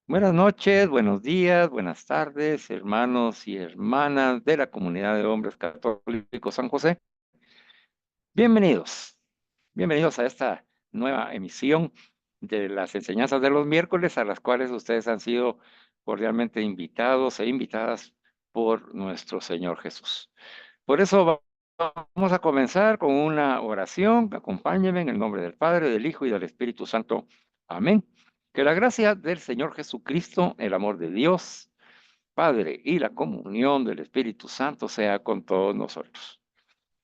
Buenas noches, buenos días, buenas tardes, hermanos y hermanas de la comunidad de hombres católicos San José. Bienvenidos, bienvenidos a esta nueva emisión de las enseñanzas de los miércoles, a las cuales ustedes han sido cordialmente invitados e invitadas por nuestro Señor Jesús. Por eso vamos a comenzar con una oración. Acompáñenme en el nombre del Padre, del Hijo y del Espíritu Santo. Amén. Que la gracia del Señor Jesucristo, el amor de Dios, Padre, y la comunión del Espíritu Santo sea con todos nosotros.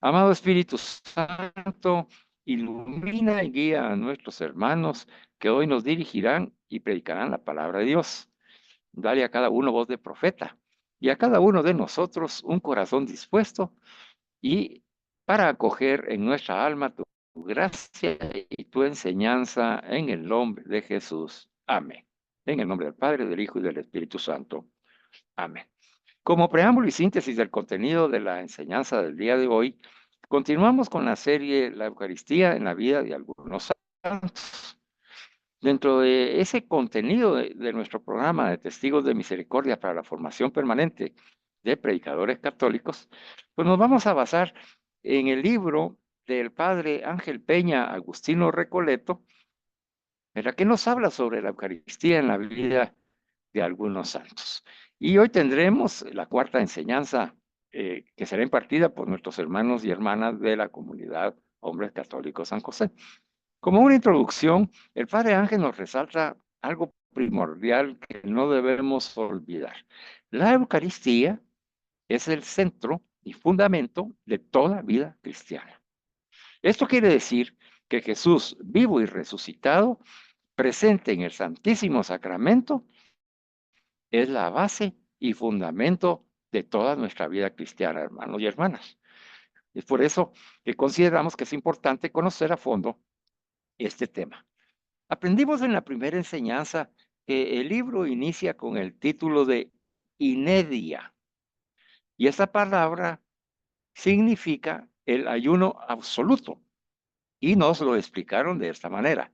Amado Espíritu Santo, ilumina y guía a nuestros hermanos que hoy nos dirigirán y predicarán la palabra de Dios. Dale a cada uno voz de profeta y a cada uno de nosotros un corazón dispuesto y para acoger en nuestra alma tu gracia y tu enseñanza en el nombre de Jesús. Amén. En el nombre del Padre, del Hijo y del Espíritu Santo. Amén. Como preámbulo y síntesis del contenido de la enseñanza del día de hoy, continuamos con la serie La Eucaristía en la vida de algunos santos. Dentro de ese contenido de nuestro programa de Testigos de Misericordia para la formación permanente de predicadores católicos, pues nos vamos a basar en el libro del padre Ángel Peña Agustino Recoleto, en la que nos habla sobre la Eucaristía en la vida de algunos santos. Y hoy tendremos la cuarta enseñanza que será impartida por nuestros hermanos y hermanas de la comunidad Hombres Católicos San José. Como una introducción, el Padre Ángel nos resalta algo primordial que no debemos olvidar. La Eucaristía es el centro y fundamento de toda vida cristiana. Esto quiere decir que Jesús, vivo y resucitado, presente en el Santísimo Sacramento, es la base y fundamento de toda nuestra vida cristiana, hermanos y hermanas. Es por eso que consideramos que es importante conocer a fondo este tema. Aprendimos en la primera enseñanza que el libro inicia con el título de Inedia, y esa palabra significa el ayuno absoluto, y nos lo explicaron de esta manera.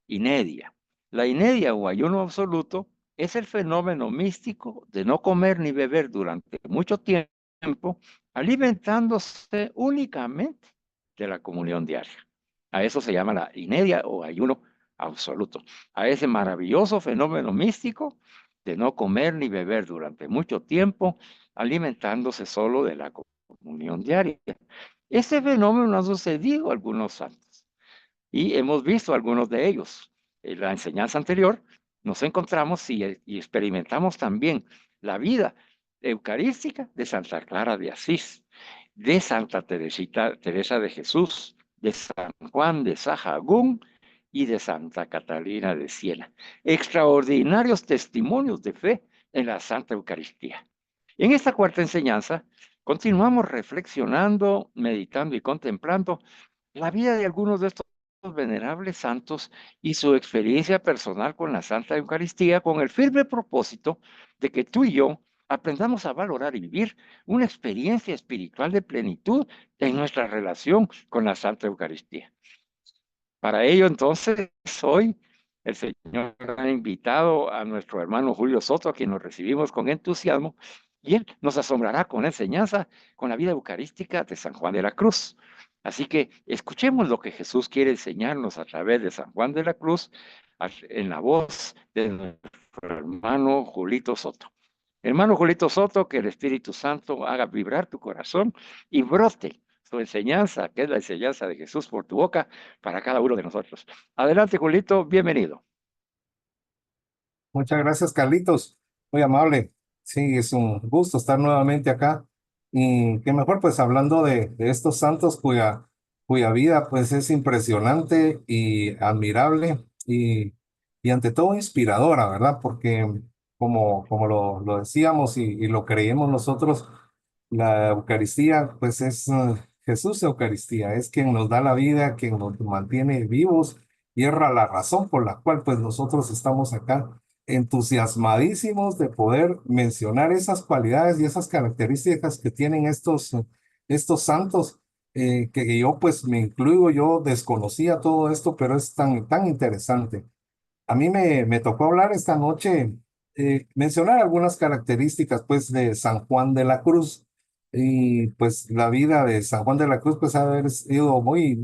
Inedia. La inedia o ayuno absoluto es el fenómeno místico de no comer ni beber durante mucho tiempo, alimentándose únicamente de la comunión diaria. A eso se llama la inedia o ayuno absoluto. A ese maravilloso fenómeno místico de no comer ni beber durante mucho tiempo, alimentándose solo de la comunión diaria. Este fenómeno ha sucedido a algunos santos y hemos visto algunos de ellos. En la enseñanza anterior nos encontramos y experimentamos también la vida eucarística de Santa Clara de Asís, de Santa Teresa de Jesús, de San Juan de Sahagún y de Santa Catalina de Siena. Extraordinarios testimonios de fe en la Santa Eucaristía. En esta cuarta enseñanza continuamos reflexionando, meditando y contemplando la vida de algunos de estos venerables santos y su experiencia personal con la Santa Eucaristía, con el firme propósito de que tú y yo aprendamos a valorar y vivir una experiencia espiritual de plenitud en nuestra relación con la Santa Eucaristía. Para ello, entonces, hoy el Señor ha invitado a nuestro hermano Julio Soto, a quien nos recibimos con entusiasmo, y él nos asombrará con la enseñanza, con la vida eucarística de San Juan de la Cruz. Así que escuchemos lo que Jesús quiere enseñarnos a través de San Juan de la Cruz, en la voz de nuestro hermano Julito Soto. Hermano Julito Soto, que el Espíritu Santo haga vibrar tu corazón y brote su enseñanza, que es la enseñanza de Jesús por tu boca para cada uno de nosotros. Adelante, Julito, bienvenido. Muchas gracias, Carlitos. Muy amable. Sí, es un gusto estar nuevamente acá. Y qué mejor, pues hablando de estos santos cuya vida pues es impresionante y admirable y ante todo inspiradora, ¿verdad? Porque como lo decíamos y lo creímos nosotros, la Eucaristía pues es Jesús Eucaristía, es quien nos da la vida, quien nos mantiene vivos y es la razón por la cual pues nosotros estamos acá entusiasmadísimos de poder mencionar esas cualidades y esas características que tienen estos santos, que yo pues me incluyo, yo desconocía todo esto, pero es tan interesante. A mí me tocó hablar esta noche, mencionar algunas características pues de San Juan de la Cruz. Y pues la vida de San Juan de la Cruz pues ha de haber sido muy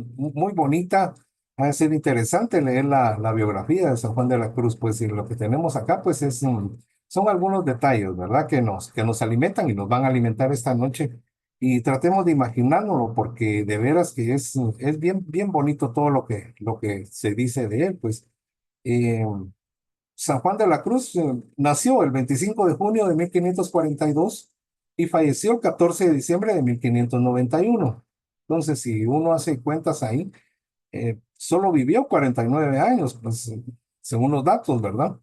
bonita, ha de ser interesante leer la biografía de San Juan de la Cruz, pues y lo que tenemos acá pues son algunos detalles, ¿verdad? Que nos alimentan y nos van a alimentar esta noche. Y tratemos de imaginárnoslo porque de veras que es bien bonito todo lo que se dice de él, pues. Eh, San Juan de la Cruz nació el 25 de junio de 1542 y falleció el 14 de diciembre de 1591. Entonces, si uno hace cuentas ahí, solo vivió 49 años, pues, según los datos, ¿verdad?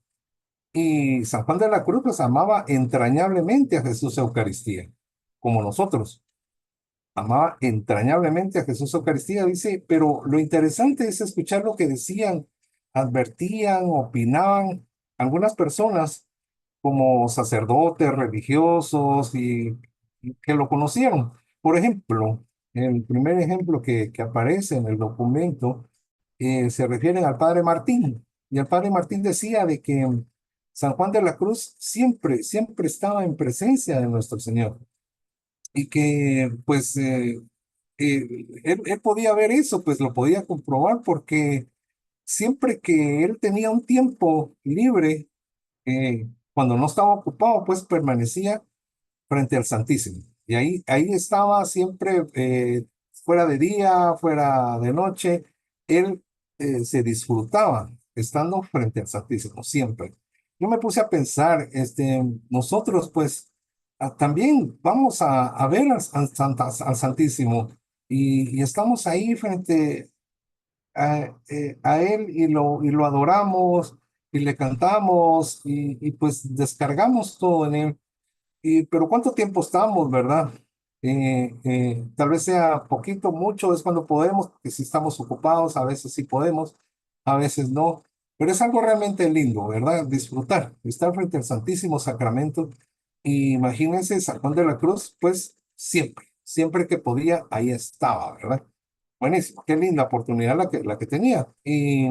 Y San Juan de la Cruz pues amaba entrañablemente a Jesús Eucaristía, como nosotros. Amaba entrañablemente a Jesús Eucaristía, dice, pero lo interesante es escuchar lo que decían, advertían, opinaban algunas personas como sacerdotes religiosos y que lo conocieron. Por ejemplo, el primer ejemplo que aparece en el documento se refiere al padre Martín. Y el padre Martín decía de que San Juan de la Cruz siempre estaba en presencia de nuestro Señor y que pues él podía ver eso, pues lo podía comprobar porque siempre que él tenía un tiempo libre, cuando no estaba ocupado, pues permanecía frente al Santísimo. Y ahí estaba siempre, fuera de día, fuera de noche, él se disfrutaba estando frente al Santísimo, siempre. Yo me puse a pensar, nosotros pues también vamos a ver al Santísimo y estamos ahí frente a Él y lo adoramos y le cantamos y pues descargamos todo en Él. Pero ¿cuánto tiempo estamos, verdad? Tal vez sea poquito, mucho, es cuando podemos, que si estamos ocupados, a veces sí podemos, a veces no. Pero es algo realmente lindo, ¿verdad? Disfrutar, estar frente al Santísimo Sacramento. Y imagínense, San Juan de la Cruz, pues siempre que podía, ahí estaba, ¿verdad? Buenísimo, qué linda oportunidad la que tenía. Y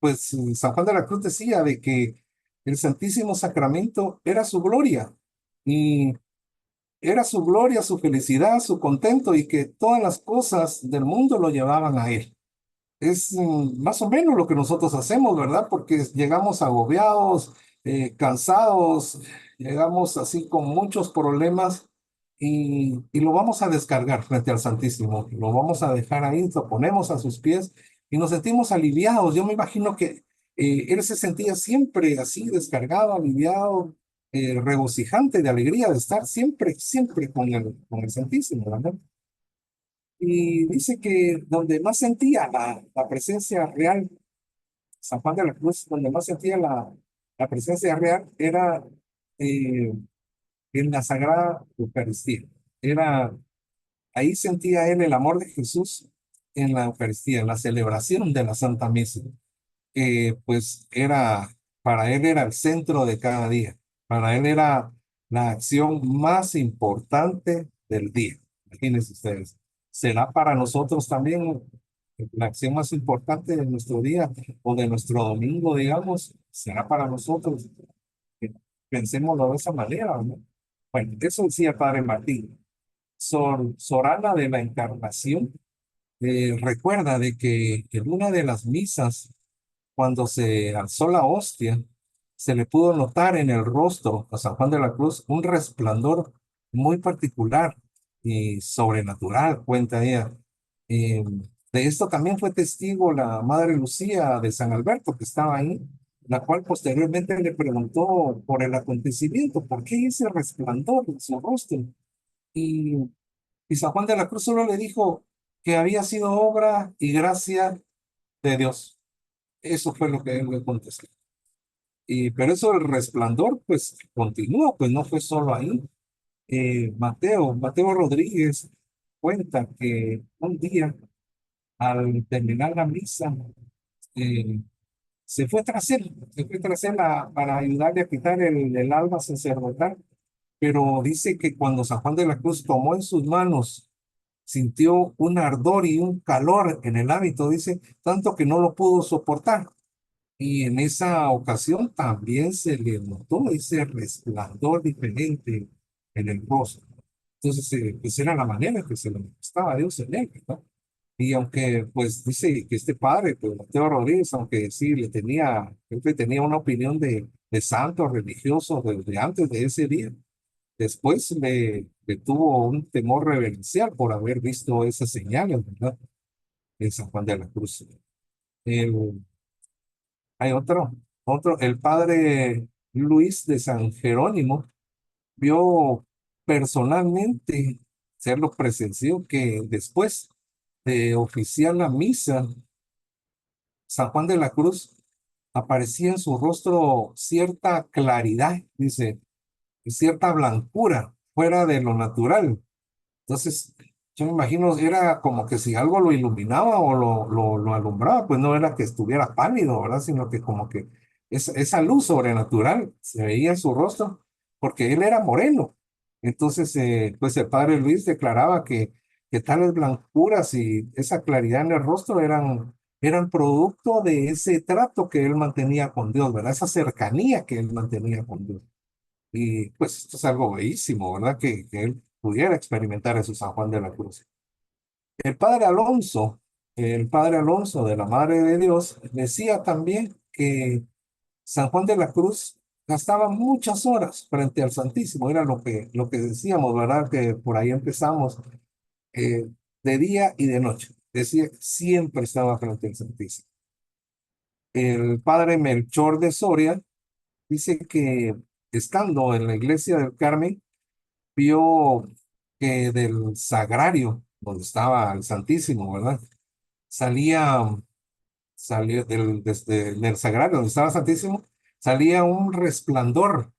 pues San Juan de la Cruz decía de que el Santísimo Sacramento era su gloria y era su gloria, su felicidad, su contento y que todas las cosas del mundo lo llevaban a él. Es más o menos lo que nosotros hacemos, ¿verdad? Porque llegamos agobiados, cansados, llegamos así con muchos problemas y lo vamos a descargar frente al Santísimo, lo vamos a dejar ahí, lo ponemos a sus pies y nos sentimos aliviados. Yo me imagino que él se sentía siempre así, descargado, aliviado, regocijante de alegría de estar siempre con el Santísimo, ¿verdad? Y dice que donde más sentía la presencia real, San Juan de la Cruz, donde más sentía la presencia real era eh, en la Sagrada Eucaristía. Era, ahí sentía él el amor de Jesús en la Eucaristía, en la celebración de la Santa Misa, que pues para él era el centro de cada día. Para él era la acción más importante del día. Imagínense ustedes. ¿Será para nosotros también la acción más importante de nuestro día o de nuestro domingo, digamos? ¿Será para nosotros? Pensémoslo de esa manera, ¿no? Bueno, eso decía el Padre Martín. Sorana de la Encarnación recuerda de que en una de las misas cuando se alzó la hostia, se le pudo notar en el rostro a San Juan de la Cruz un resplandor muy particular y sobrenatural, cuenta ella. Eh, de esto también fue testigo la Madre Lucía de San Alberto, que estaba ahí, la cual posteriormente le preguntó por el acontecimiento, ¿por qué ese resplandor en su rostro? Y, y San Juan de la Cruz solo le dijo que había sido obra y gracia de Dios. Eso fue lo que él le contestó. Pero eso del resplandor, pues continúa, pues no fue solo ahí. Mateo Rodríguez cuenta que un día, al terminar la misa, eh, se fue tras él para ayudarle a quitar el alma sacerdotal, pero dice que cuando San Juan de la Cruz tomó en sus manos, sintió un ardor y un calor en el hábito, dice, tanto que no lo pudo soportar. Y en esa ocasión también se le notó ese resplandor diferente en el rostro. Entonces, pues era la manera que se le manifestaba a Dios en él, ¿verdad? Y aunque, pues, dice que este padre, pues, Mateo Rodríguez, aunque sí creo que tenía una opinión de santo religioso desde antes de ese día, después le tuvo un temor reverencial por haber visto esas señales, ¿verdad? En San Juan de la Cruz. El- Hay el padre Luis de San Jerónimo vio personalmente, se lo presenció, que después de oficiar la misa, San Juan de la Cruz aparecía en su rostro cierta claridad, dice, cierta blancura fuera de lo natural. Entonces, yo me imagino, era como que si algo lo iluminaba o lo alumbraba, pues no era que estuviera pálido, ¿verdad? Sino que como que esa luz sobrenatural se veía en su rostro, porque él era moreno. Entonces, pues el padre Luis declaraba que tales blancuras y esa claridad en el rostro eran producto de ese trato que él mantenía con Dios, ¿verdad? Esa cercanía que él mantenía con Dios. Y pues esto es algo bellísimo, ¿verdad? Que él pudiera experimentar eso San Juan de la Cruz. El padre Alonso, el padre Alonso de la Madre de Dios, decía también que San Juan de la Cruz gastaba muchas horas frente al Santísimo. Era lo que decíamos, ¿verdad? Que por ahí empezamos, de día y de noche. Decía que siempre estaba frente al Santísimo. El padre Melchor de Soria dice que estando en la iglesia del Carmen, vio que del sagrario, donde estaba el Santísimo, ¿verdad? Salía del sagrario, donde estaba el Santísimo, salía un resplandor.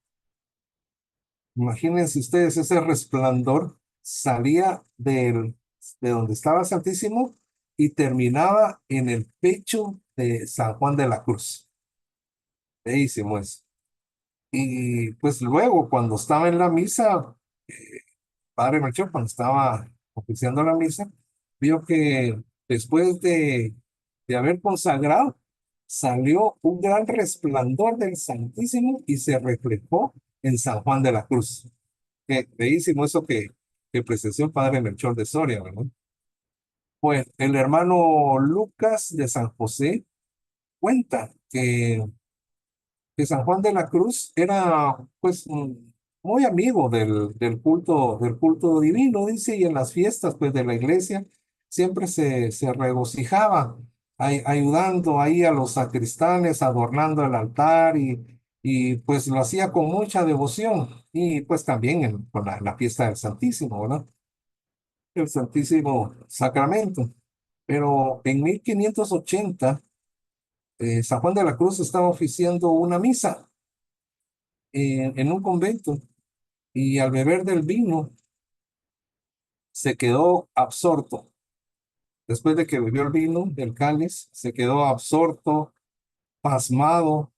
Imagínense ustedes, ese resplandor salía de donde estaba el Santísimo y terminaba en el pecho de San Juan de la Cruz. Bellísimo eso. Y pues luego, cuando estaba en la misa, padre Melchor, cuando estaba oficiando la misa, vio que después de haber consagrado, salió un gran resplandor del Santísimo y se reflejó en San Juan de la Cruz. Qué bellísimo eso que presenció el padre Melchor de Soria, ¿verdad? Pues el hermano Lucas de San José cuenta que San Juan de la Cruz era pues muy amigo del culto divino, dice, y en las fiestas pues de la iglesia siempre se regocijaba ayudando ahí a los sacristanes, adornando el altar y pues lo hacía con mucha devoción y pues también con la fiesta del Santísimo, ¿verdad? El Santísimo Sacramento. Pero en 1580 San Juan de la Cruz estaba oficiando una misa en un convento y al beber del vino se quedó absorto. Después de que bebió el vino del cáliz, se quedó absorto, pasmado,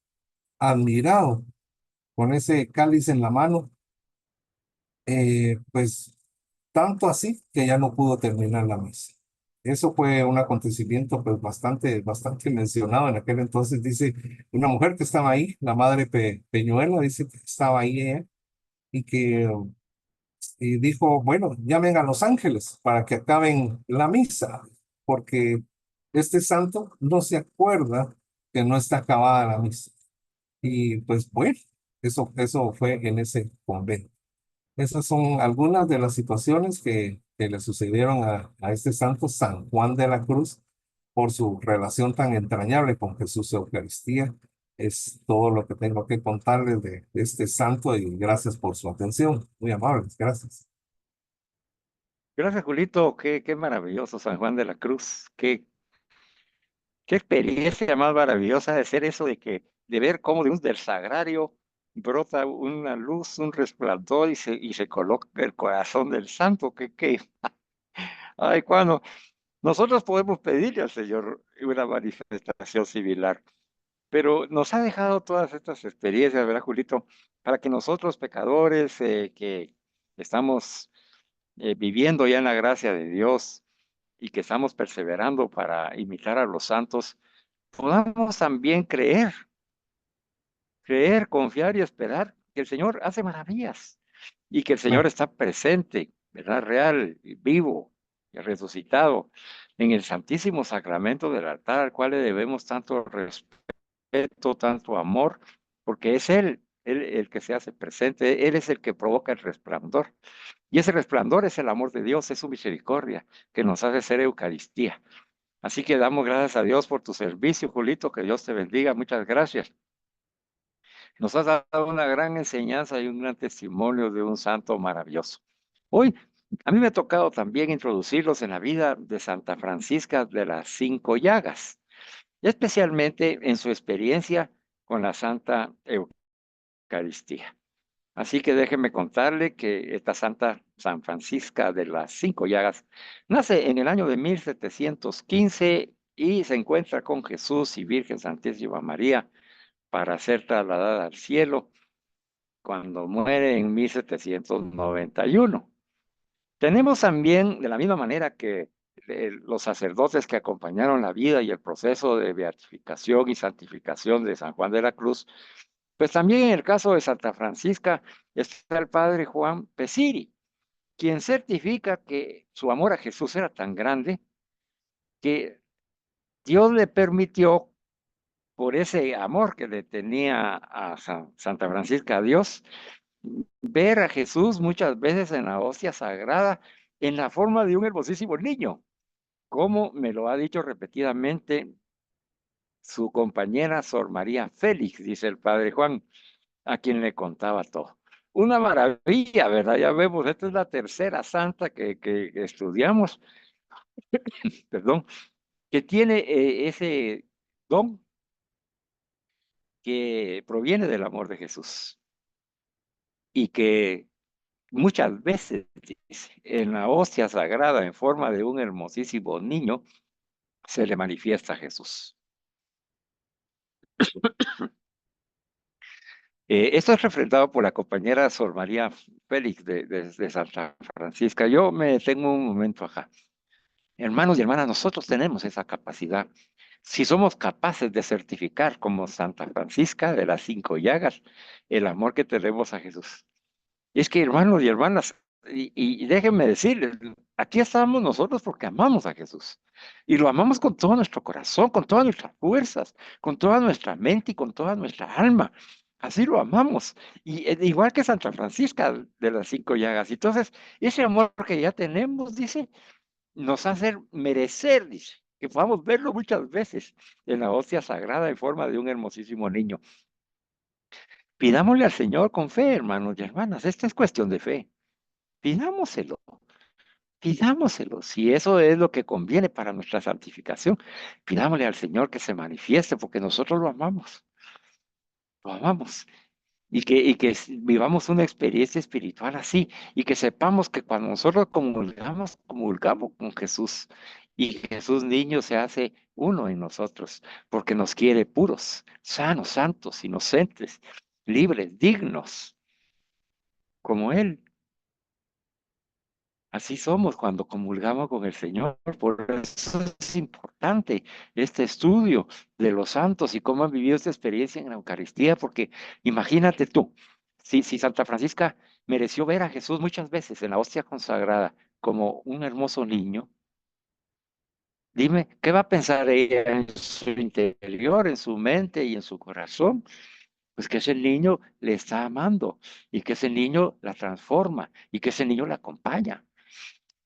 admirado con ese cáliz en la mano, pues tanto así que ya no pudo terminar la misa. Eso fue un acontecimiento pues bastante mencionado en aquel entonces. Dice una mujer que estaba ahí, la madre Peñuela, dice que estaba ahí ella y que y dijo, bueno, llamen a los ángeles para que acaben la misa, porque este santo no se acuerda que no está acabada la misa. Y pues bueno, eso fue en ese convento. Esas son algunas de las situaciones que le sucedieron a este santo San Juan de la Cruz por su relación tan entrañable con Jesús Eucaristía. Es todo lo que tengo que contarles de este santo y gracias por su atención. Muy amables, gracias. Gracias, Julito. Qué maravilloso San Juan de la Cruz. Qué experiencia más maravillosa de ser eso de ver cómo del sagrario brota una luz, un resplandor y se coloca el corazón del santo. Ay, cuando nosotros podemos pedirle al Señor una manifestación similar, pero nos ha dejado todas estas experiencias, ¿verdad, Julito? Para que nosotros, pecadores, que estamos viviendo ya en la gracia de Dios y que estamos perseverando para imitar a los santos, podamos también creer, confiar y esperar que el Señor hace maravillas y que el Señor está presente, ¿verdad? Real, y vivo y resucitado en el Santísimo Sacramento del altar, al cual le debemos tanto respeto, tanto amor, porque es Él el que se hace presente, Él es el que provoca el resplandor. Y ese resplandor es el amor de Dios, es su misericordia, que nos hace ser Eucaristía. Así que damos gracias a Dios por tu servicio, Julito, que Dios te bendiga, muchas gracias. Nos has dado una gran enseñanza y un gran testimonio de un santo maravilloso. Hoy, a mí me ha tocado también introducirlos en la vida de Santa Francisca de las Cinco Llagas, especialmente en su experiencia con la Santa Eucaristía. Así que déjeme contarle que esta Santa San Francisca de las Cinco Llagas nace en el año de 1715 y se encuentra con Jesús y Virgen Santísima María para ser trasladada al cielo cuando muere en 1791. Tenemos también, de la misma manera que los sacerdotes que acompañaron la vida y el proceso de beatificación y santificación de San Juan de la Cruz, pues también en el caso de Santa Francisca está el padre Juan Pesiri, quien certifica que su amor a Jesús era tan grande que Dios le permitió, por ese amor que le tenía a Santa Francisca a Dios, ver a Jesús muchas veces en la hostia sagrada en la forma de un hermosísimo niño, como me lo ha dicho repetidamente su compañera Sor María Félix, dice el padre Juan, a quien le contaba todo. Una maravilla, ¿verdad? Ya vemos, esta es la tercera santa que estudiamos, perdón, que tiene ese don que proviene del amor de Jesús y que muchas veces dice, en la hostia sagrada en forma de un hermosísimo niño se le manifiesta a Jesús. Esto es refrendado por la compañera Sor María Félix de Santa Francisca. Yo me detengo un momento acá. Hermanos y hermanas, nosotros tenemos esa capacidad. Si somos capaces de certificar como Santa Francisca de las Cinco Llagas el amor que tenemos a Jesús. Y es que, hermanos y hermanas, y déjenme decirles, aquí estamos nosotros porque amamos a Jesús. Y lo amamos con todo nuestro corazón, con todas nuestras fuerzas, con toda nuestra mente y con toda nuestra alma. Así lo amamos. Y igual que Santa Francisca de las Cinco Llagas. Entonces, ese amor que ya tenemos, dice, nos hace merecer, dice, que podamos verlo muchas veces en la hostia sagrada en forma de un hermosísimo niño. Pidámosle al Señor con fe, hermanos y hermanas. Esta es cuestión de fe. Pidámoselo, pidámoselo. Si eso es lo que conviene para nuestra santificación, pidámosle al Señor que se manifieste porque nosotros lo amamos. Lo amamos. Y que vivamos una experiencia espiritual así y que sepamos que cuando nosotros comulgamos con Jesús y Jesús niño se hace uno en nosotros porque nos quiere puros, sanos, santos, inocentes, libres, dignos, como Él. Así somos cuando comulgamos con el Señor. Por eso es importante este estudio de los santos y cómo han vivido esta experiencia en la Eucaristía, porque imagínate tú, si Santa Francisca mereció ver a Jesús muchas veces en la hostia consagrada como un hermoso niño, dime, ¿qué va a pensar ella en su interior, en su mente y en su corazón? Pues que ese niño le está amando y que ese niño la transforma y que ese niño la acompaña.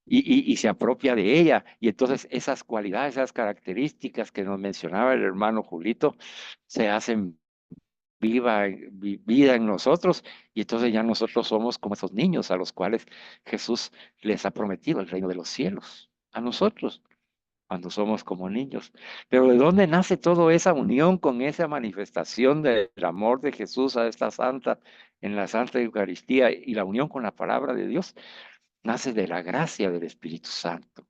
Y se apropia de ella. Y entonces esas cualidades, esas características que nos mencionaba el hermano Julito, se hacen vida en nosotros. Y entonces ya nosotros somos como esos niños a los cuales Jesús les ha prometido el reino de los cielos. A nosotros, cuando somos como niños. Pero ¿de dónde nace toda esa unión con esa manifestación del amor de Jesús a esta santa, en la Santa Eucaristía y la unión con la palabra de Dios? Nace de la gracia del Espíritu Santo,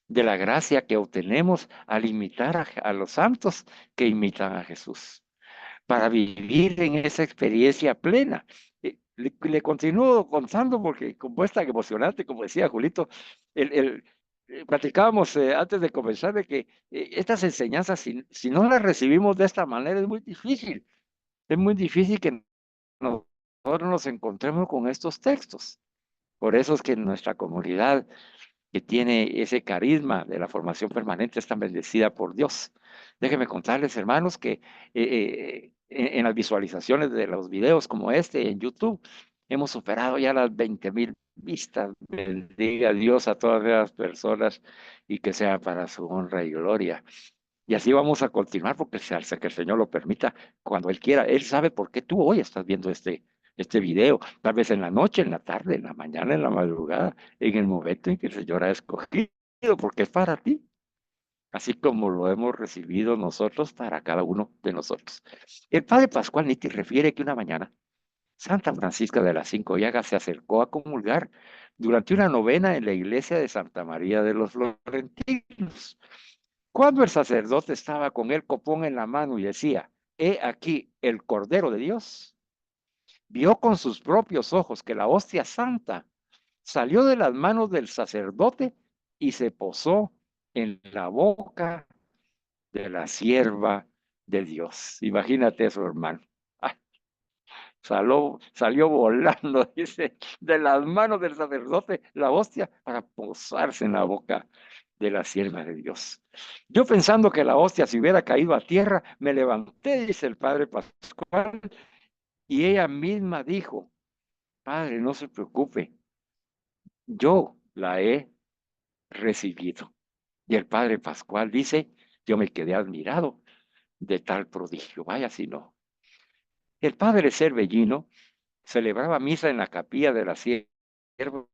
de la gracia que obtenemos al imitar a los santos que imitan a Jesús, para vivir en esa experiencia plena. Le continúo contando porque como es tan emocionante, como decía Julito, el, el, platicábamos antes de comenzar de que estas enseñanzas, si no las recibimos de esta manera, es muy difícil. Es muy difícil que nosotros nos encontremos con estos textos. Por eso es que nuestra comunidad, que tiene ese carisma de la formación permanente, es tan bendecida por Dios. Déjenme contarles, hermanos, que en las visualizaciones de los videos como este en YouTube, hemos superado ya las 20,000 vistas. Bendiga a Dios a todas las personas y que sea para su honra y gloria. Y así vamos a continuar porque se hace que el Señor lo permita cuando Él quiera. Él sabe por qué tú hoy estás viendo este video, tal vez en la noche, en la tarde, en la mañana, en la madrugada, en el momento en que el Señor ha escogido, porque es para ti, así como lo hemos recibido nosotros para cada uno de nosotros. El Padre Pascual Nitti refiere que una mañana Santa Francisca de las Cinco Llagas se acercó a comulgar durante una novena en la iglesia de Santa María de los Florentinos. Cuando el sacerdote estaba con el copón en la mano y decía, he aquí el Cordero de Dios, vio con sus propios ojos que la hostia santa salió de las manos del sacerdote y se posó en la boca de la sierva de Dios. Imagínate eso, hermano. Ah, salió volando, dice, de las manos del sacerdote la hostia para posarse en la boca de la sierva de Dios. Yo pensando que la hostia se hubiera caído a tierra, me levanté, dice el padre Pascual, y ella misma dijo, Padre, no se preocupe, yo la he recibido. Y el padre Pascual dice, yo me quedé admirado de tal prodigio, vaya si no. El padre Cervellino celebraba misa en la capilla de la sierva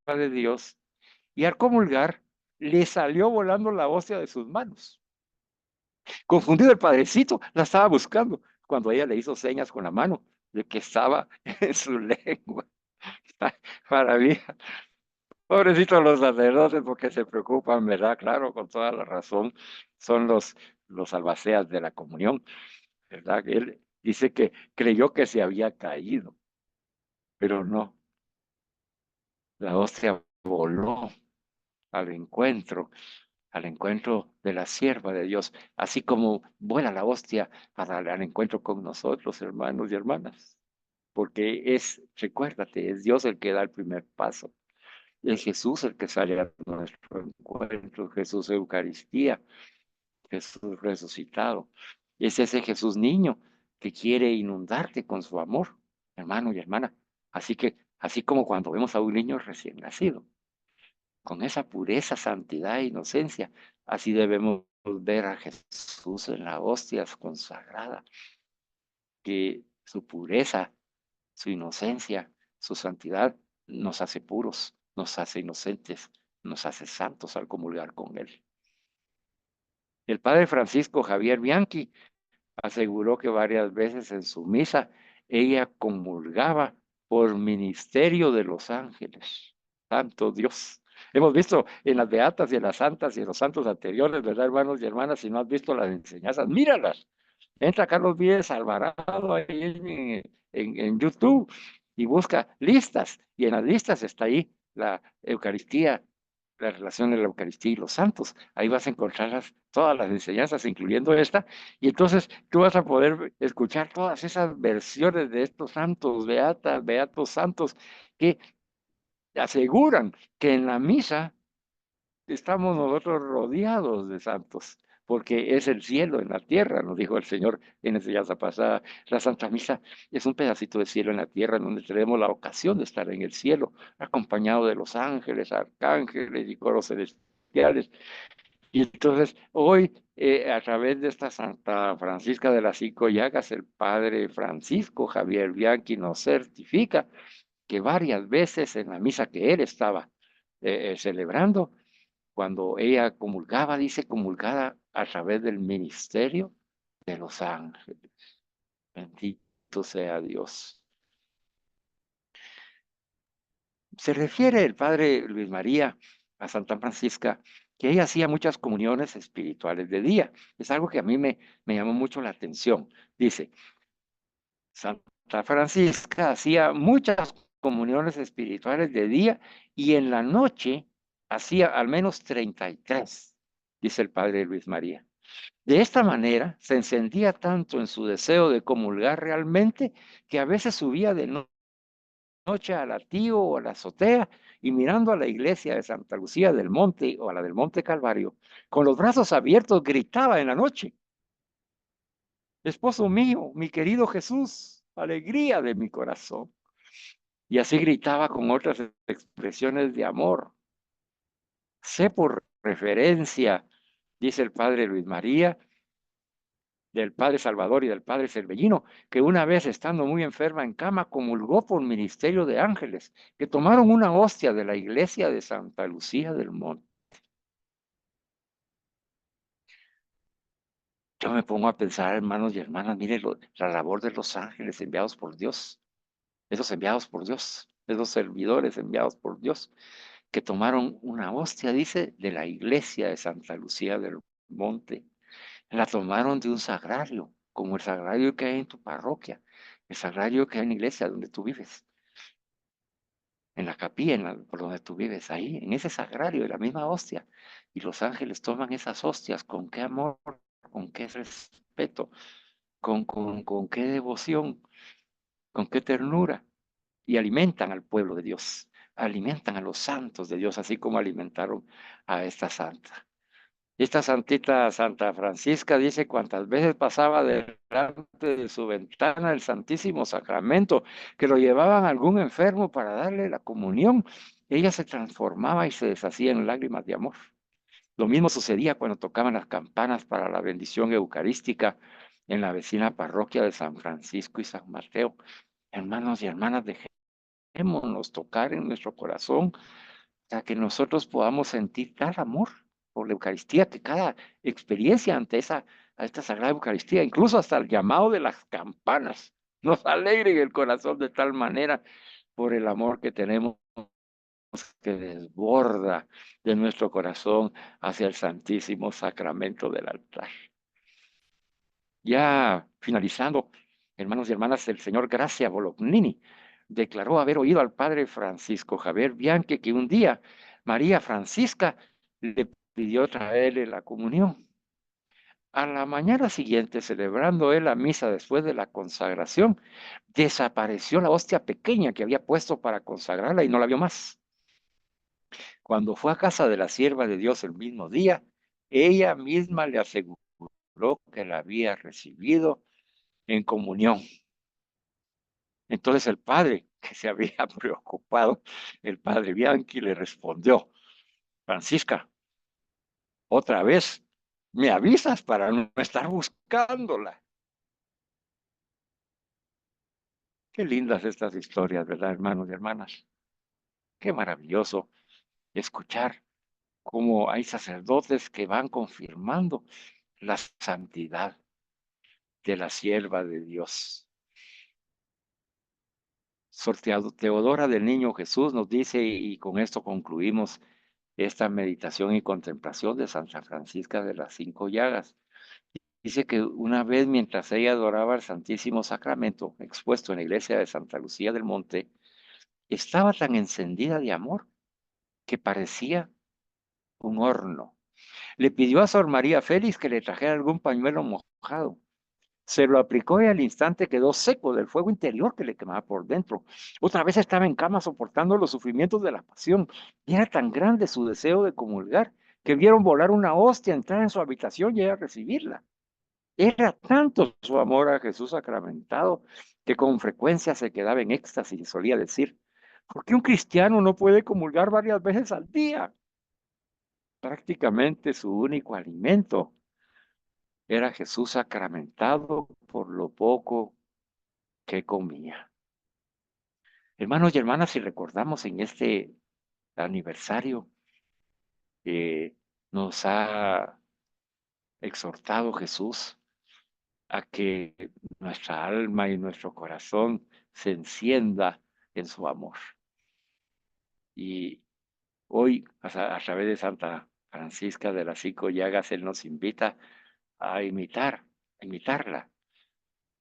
de Dios y al comulgar le salió volando la hostia de sus manos. Confundido el padrecito, la estaba buscando cuando ella le hizo señas con la mano de que estaba en su lengua. Maravilla. Pobrecitos los sacerdotes porque se preocupan, ¿verdad? Claro, con toda la razón. Son los albaceas de la comunión, ¿verdad? Él dice que creyó que se había caído, pero no. La hostia voló al encuentro, al encuentro de la sierva de Dios, así como vuela la hostia para al encuentro con nosotros, hermanos y hermanas, porque recuérdate, es Dios el que da el primer paso, es Jesús el que sale a nuestro encuentro, Jesús Eucaristía, Jesús resucitado, es ese Jesús niño que quiere inundarte con su amor, hermano y hermana, así como cuando vemos a un niño recién nacido con esa pureza, santidad e inocencia. Así debemos ver a Jesús en la hostia consagrada, que su pureza, su inocencia, su santidad nos hace puros, nos hace inocentes, nos hace santos al comulgar con Él. El padre Francisco Javier Bianchi aseguró que varias veces en su misa ella comulgaba por ministerio de los ángeles. Santo Dios. Hemos visto en las beatas y en las santas y en los santos anteriores, ¿verdad, hermanos y hermanas? Si no has visto las enseñanzas, míralas. Entra Carlos Víez Alvarado ahí en YouTube y busca listas. Y en las listas está ahí la Eucaristía, la relación de la Eucaristía y los santos. Ahí vas a encontrar todas las enseñanzas, incluyendo esta, y entonces tú vas a poder escuchar todas esas versiones de estos santos, beatas, beatos santos, que aseguran que en la misa estamos nosotros rodeados de santos, porque es el cielo en la tierra, nos dijo el Señor en enseñanza pasada. La Santa Misa es un pedacito de cielo en la tierra, en donde tenemos la ocasión de estar en el cielo, acompañado de los ángeles, arcángeles y coros celestiales. Y entonces hoy, a través de esta Santa Francisca de las Cinco Llagas, el Padre Francisco Javier Bianchi nos certifica que varias veces en la misa que él estaba celebrando, cuando ella comulgaba, dice comulgada a través del ministerio de los ángeles. Bendito sea Dios. Se refiere el padre Luis María a Santa Francisca que ella hacía muchas comuniones espirituales de día. Es algo que a mí me llamó mucho la atención. Dice, Santa Francisca hacía muchas comuniones espirituales de día y en la noche hacía al menos 33, dice el padre Luis María. De esta manera se encendía tanto en su deseo de comulgar realmente que a veces subía de noche al latío o a la azotea y mirando a la iglesia de Santa Lucía del Monte o a la del Monte Calvario, con los brazos abiertos gritaba en la noche: esposo mío, mi querido Jesús, alegría de mi corazón. Y así gritaba con otras expresiones de amor. Sé por referencia, dice el padre Luis María, del padre Salvador y del padre Cervellino, que una vez estando muy enferma en cama, comulgó por ministerio de ángeles, que tomaron una hostia de la iglesia de Santa Lucía del Monte. Yo me pongo a pensar, hermanos y hermanas, mire la labor de los ángeles enviados por Dios, esos servidores enviados por Dios, que tomaron una hostia, dice, de la iglesia de Santa Lucía del Monte. La tomaron de un sagrario, como el sagrario que hay en tu parroquia, el sagrario que hay en la iglesia donde tú vives, en la capilla por donde tú vives, ahí, en ese sagrario, de la misma hostia. Y los ángeles toman esas hostias con qué amor, con qué respeto, con qué devoción, con qué ternura, y alimentan al pueblo de Dios, alimentan a los santos de Dios, así como alimentaron a esta santa. Esta santita Santa Francisca dice: cuantas veces pasaba delante de su ventana el Santísimo Sacramento, que lo llevaban a algún enfermo para darle la comunión, ella se transformaba y se deshacía en lágrimas de amor. Lo mismo sucedía cuando tocaban las campanas para la bendición eucarística en la vecina parroquia de San Francisco y San Mateo. Hermanos y hermanas, dejémonos tocar en nuestro corazón para que nosotros podamos sentir tal amor por la Eucaristía, que cada experiencia a esta Sagrada Eucaristía, incluso hasta el llamado de las campanas, nos alegre en el corazón de tal manera por el amor que tenemos, que desborda de nuestro corazón hacia el Santísimo Sacramento del altar. Ya finalizando, hermanos y hermanas, el señor Gracia Bolognini declaró haber oído al padre Francisco Javier Bianchi que un día María Francisca le pidió traerle la comunión. A la mañana siguiente, celebrando él la misa después de la consagración, desapareció la hostia pequeña que había puesto para consagrarla y no la vio más. Cuando fue a casa de la sierva de Dios el mismo día, ella misma le aseguró que la había recibido en comunión. Entonces el padre, que se había preocupado, el padre Bianchi, le respondió: Francisca, otra vez me avisas para no estar buscándola. Qué lindas estas historias, ¿verdad, hermanos y hermanas? Qué maravilloso escuchar cómo hay sacerdotes que van confirmando la santidad de la sierva de Dios. Sor Teodora del Niño Jesús nos dice, y con esto concluimos esta meditación y contemplación de Santa Francisca de las Cinco Llagas. Dice que una vez, mientras ella adoraba el Santísimo Sacramento expuesto en la iglesia de Santa Lucía del Monte, estaba tan encendida de amor que parecía un horno. Le pidió a Sor María Félix que le trajera algún pañuelo mojado. Se lo aplicó y al instante quedó seco del fuego interior que le quemaba por dentro. Otra vez estaba en cama soportando los sufrimientos de la pasión. Y era tan grande su deseo de comulgar que vieron volar una hostia, entrar en su habitación y ella recibirla. Era tanto su amor a Jesús sacramentado que con frecuencia se quedaba en éxtasis y solía decir: ¿por qué un cristiano no puede comulgar varias veces al día? Prácticamente su único alimento era Jesús sacramentado por lo poco que comía. Hermanos y hermanas, si recordamos en este aniversario, nos ha exhortado Jesús a que nuestra alma y nuestro corazón se encienda en su amor. Y hoy, a través de Santa Francisca de las Cinco Llagas, Él nos invita a imitarla.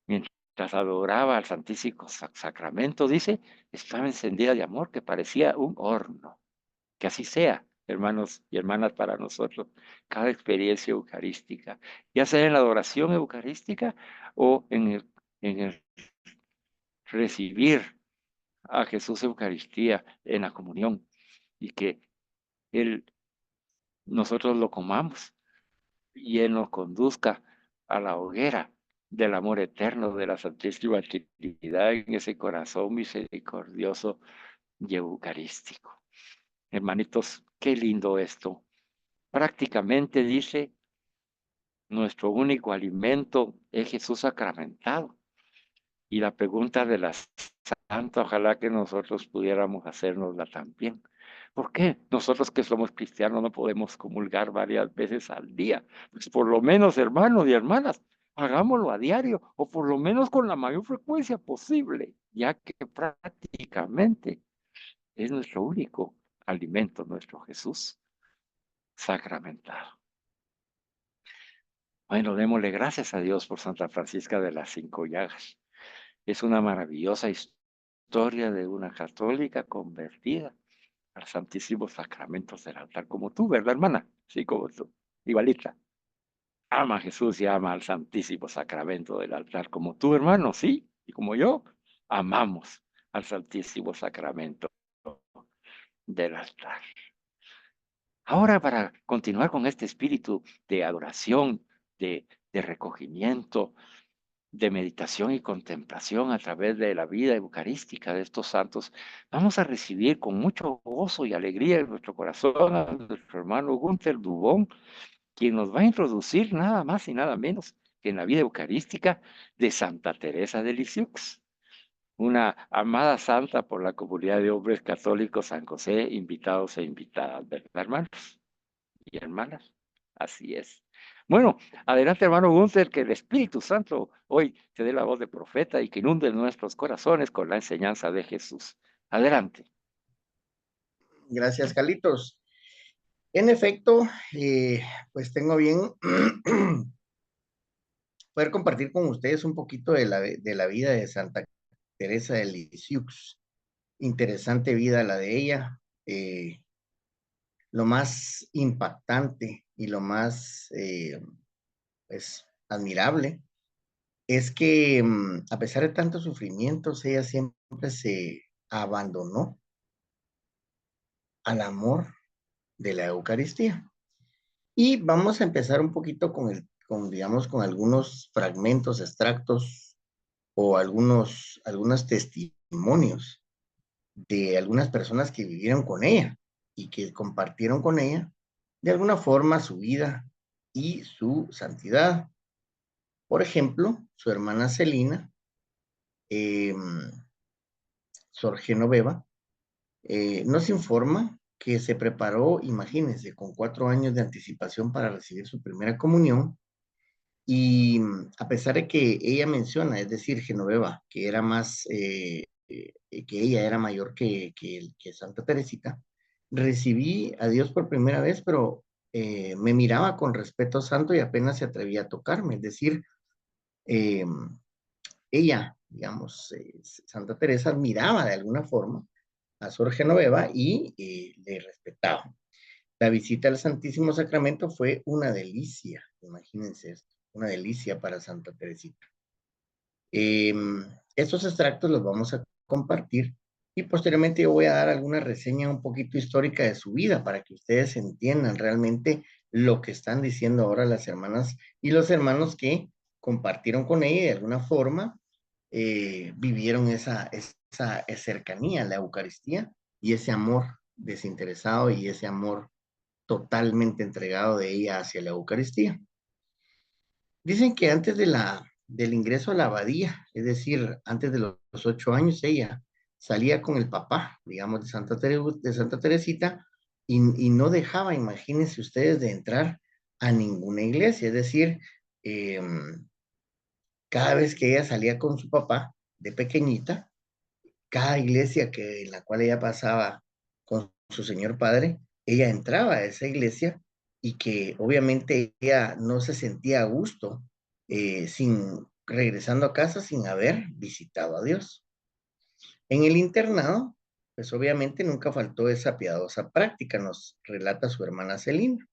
Mientras adoraba al Santísimo Sacramento, dice, estaba encendida de amor que parecía un horno. Que así sea hermanos y hermanas, para nosotros, cada experiencia eucarística, ya sea en la adoración eucarística o en el recibir a Jesús Eucaristía en la comunión, y que Él, nosotros lo comamos y Él nos conduzca a la hoguera del amor eterno de la Santísima Trinidad en ese corazón misericordioso y eucarístico. Hermanitos, qué lindo esto. Prácticamente dice, nuestro único alimento es Jesús sacramentado. Y la pregunta de la santa, ojalá que nosotros pudiéramos hacernosla también. ¿Por qué nosotros que somos cristianos no podemos comulgar varias veces al día? Pues por lo menos, hermanos y hermanas, hagámoslo a diario o por lo menos con la mayor frecuencia posible, ya que prácticamente es nuestro único alimento, nuestro Jesús sacramentado. Bueno, démosle gracias a Dios por Santa Francisca de las Cinco Llagas. Es una maravillosa historia de una católica convertida al Santísimo Sacramento del altar, como tú, ¿verdad, hermana? Sí, como tú, igualita. Ama a Jesús y ama al Santísimo Sacramento del altar, como tú, hermano, sí, y como yo, amamos al Santísimo Sacramento del altar. Ahora, para continuar con este espíritu de adoración, de recogimiento, de meditación y contemplación a través de la vida eucarística de estos santos, vamos a recibir con mucho gozo y alegría en nuestro corazón a nuestro hermano Gunther Dubón, quien nos va a introducir nada más y nada menos que en la vida eucarística de Santa Teresa de Lisieux, una amada santa por la comunidad de hombres católicos San José, invitados e invitadas, ¿verdad, hermanos y hermanas? Así es. Bueno, adelante, hermano Gunther, que el Espíritu Santo hoy te dé la voz de profeta y que inunde nuestros corazones con la enseñanza de Jesús. Adelante. Gracias, Carlitos. En efecto, pues tengo bien poder compartir con ustedes un poquito de la vida de Santa Teresa de Lisieux. Interesante vida la de ella. Lo más impactante y lo más pues, admirable es que a pesar de tantos sufrimientos, ella siempre se abandonó al amor de la Eucaristía. Y vamos a empezar un poquito digamos, con algunos fragmentos, extractos o algunos testimonios de algunas personas que vivieron con ella y que compartieron con ella de alguna forma su vida y su santidad. Por ejemplo, su hermana Celina, eh, Sor Genoveva, nos informa que se preparó, imagínense, con 4 años de anticipación para recibir su primera comunión. Y a pesar de que ella menciona, es decir, Genoveva, que era más, que ella era mayor que Santa Teresita, recibí a Dios por primera vez, pero me miraba con respeto santo y apenas se atrevía a tocarme. Es decir, eh, ella, digamos, Santa Teresa admiraba de alguna forma a Sor Genoveva y le respetaba. La visita al Santísimo Sacramento fue una delicia, imagínense esto, una delicia para Santa Teresita. Estos extractos los vamos a compartir y posteriormente yo voy a dar alguna reseña un poquito histórica de su vida para que ustedes entiendan realmente lo que están diciendo ahora las hermanas y los hermanos que compartieron con ella y de alguna forma vivieron esa cercanía a la Eucaristía y ese amor desinteresado y ese amor totalmente entregado de ella hacia la Eucaristía. Dicen que antes del ingreso a la abadía, es decir, antes de los 8 años, ella salía con el papá, digamos, de Santa Teresita, y no dejaba, imagínense ustedes, de entrar a ninguna iglesia. Es decir, cada vez que ella salía con su papá de pequeñita, cada iglesia en la cual ella pasaba con su señor padre, ella entraba a esa iglesia y que obviamente ella no se sentía a gusto regresando a casa sin haber visitado a Dios. En el internado, pues obviamente nunca faltó esa piadosa práctica, nos relata su hermana Celina.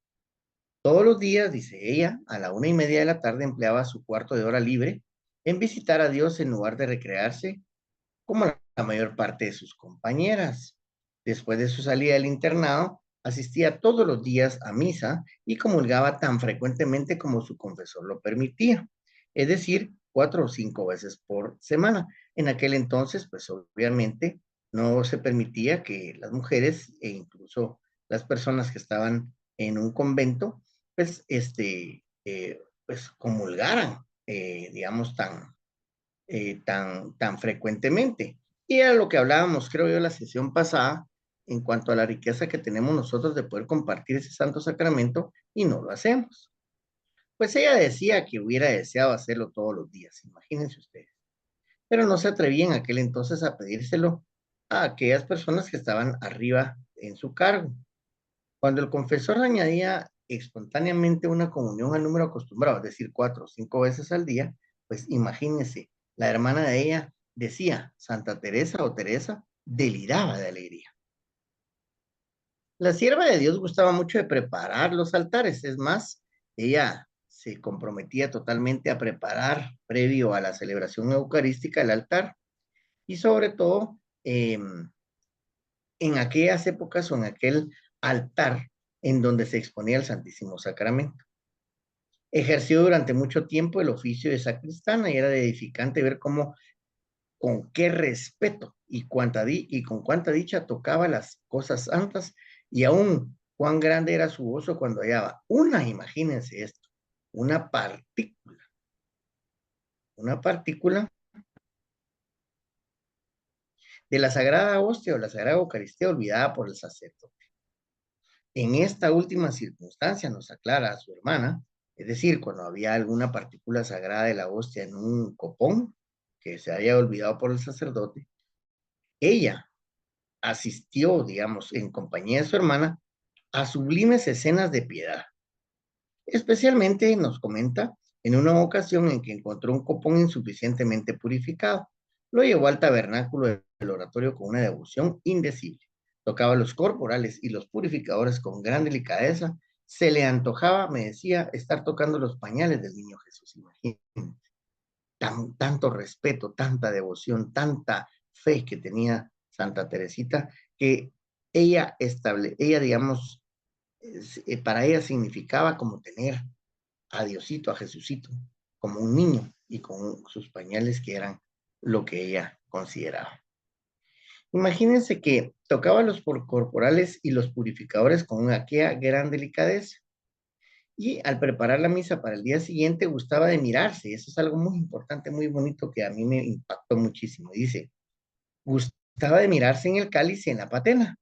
Todos los días, dice ella, a la 1:30 de la tarde empleaba su cuarto de hora libre en visitar a Dios en lugar de recrearse como la mayor parte de sus compañeras. Después de su salida del internado, asistía todos los días a misa y comulgaba tan frecuentemente como su confesor lo permitía, es decir, 4 o 5 veces por semana. En aquel entonces, pues obviamente no se permitía que las mujeres e incluso las personas que estaban en un convento, pues, pues comulgaran, digamos, tan frecuentemente. Y era lo que hablábamos, creo yo, la sesión pasada, en cuanto a la riqueza que tenemos nosotros de poder compartir ese santo sacramento y no lo hacemos. Pues ella decía que hubiera deseado hacerlo todos los días, imagínense ustedes, pero no se atrevía en aquel entonces a pedírselo a aquellas personas que estaban arriba en su cargo. Cuando el confesor añadía espontáneamente una comunión al número acostumbrado, es decir, 4 o 5 veces al día, pues imagínense, la hermana de ella decía, Santa Teresa o Teresa, deliraba de alegría. La sierva de Dios gustaba mucho de preparar los altares, es más, ella se comprometía totalmente a preparar, previo a la celebración eucarística, el altar, y sobre todo, en aquellas épocas o en aquel altar en donde se exponía el Santísimo Sacramento. Ejerció durante mucho tiempo el oficio de sacristana y era edificante ver cómo, con qué respeto y con cuánta dicha tocaba las cosas santas, y aún cuán grande era su gozo cuando hallaba imagínense esto, una partícula de la Sagrada Hostia o la Sagrada Eucaristía olvidada por el sacerdote. En esta última circunstancia, nos aclara su hermana, es decir, cuando había alguna partícula sagrada de la hostia en un copón que se haya olvidado por el sacerdote, ella asistió, digamos, en compañía de su hermana, a sublimes escenas de piedad. Especialmente, nos comenta, en una ocasión en que encontró un copón insuficientemente purificado. Lo llevó al tabernáculo del oratorio con una devoción indecible. Tocaba los corporales y los purificadores con gran delicadeza. Se le antojaba, me decía, estar tocando los pañales del niño Jesús. Imagínense, tanto respeto, tanta devoción, tanta fe que tenía Santa Teresita, que ella, digamos, para ella significaba como tener a Diosito, a Jesucito, como un niño y con sus pañales que eran lo que ella consideraba. Imagínense que tocaba los corporales y los purificadores con aquella gran delicadeza. Y al preparar la misa para el día siguiente gustaba de mirarse. Eso es algo muy importante, muy bonito que a mí me impactó muchísimo. Dice, gustaba de mirarse en el cáliz y en la patena,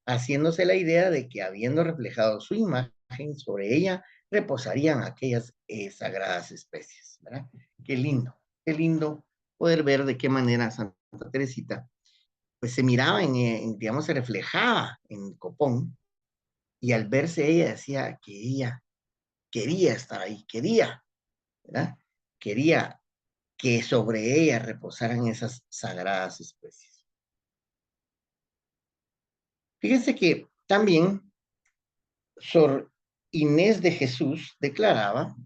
haciéndose la idea de que habiendo reflejado su imagen sobre ella, reposarían aquellas sagradas especies, ¿verdad? Qué lindo poder ver de qué manera Santa Teresita, pues se miraba digamos, se reflejaba en Copón, y al verse ella decía que ella quería estar ahí, ¿verdad? Quería que sobre ella reposaran esas sagradas especies. Fíjense que también Sor Inés de Jesús declaraba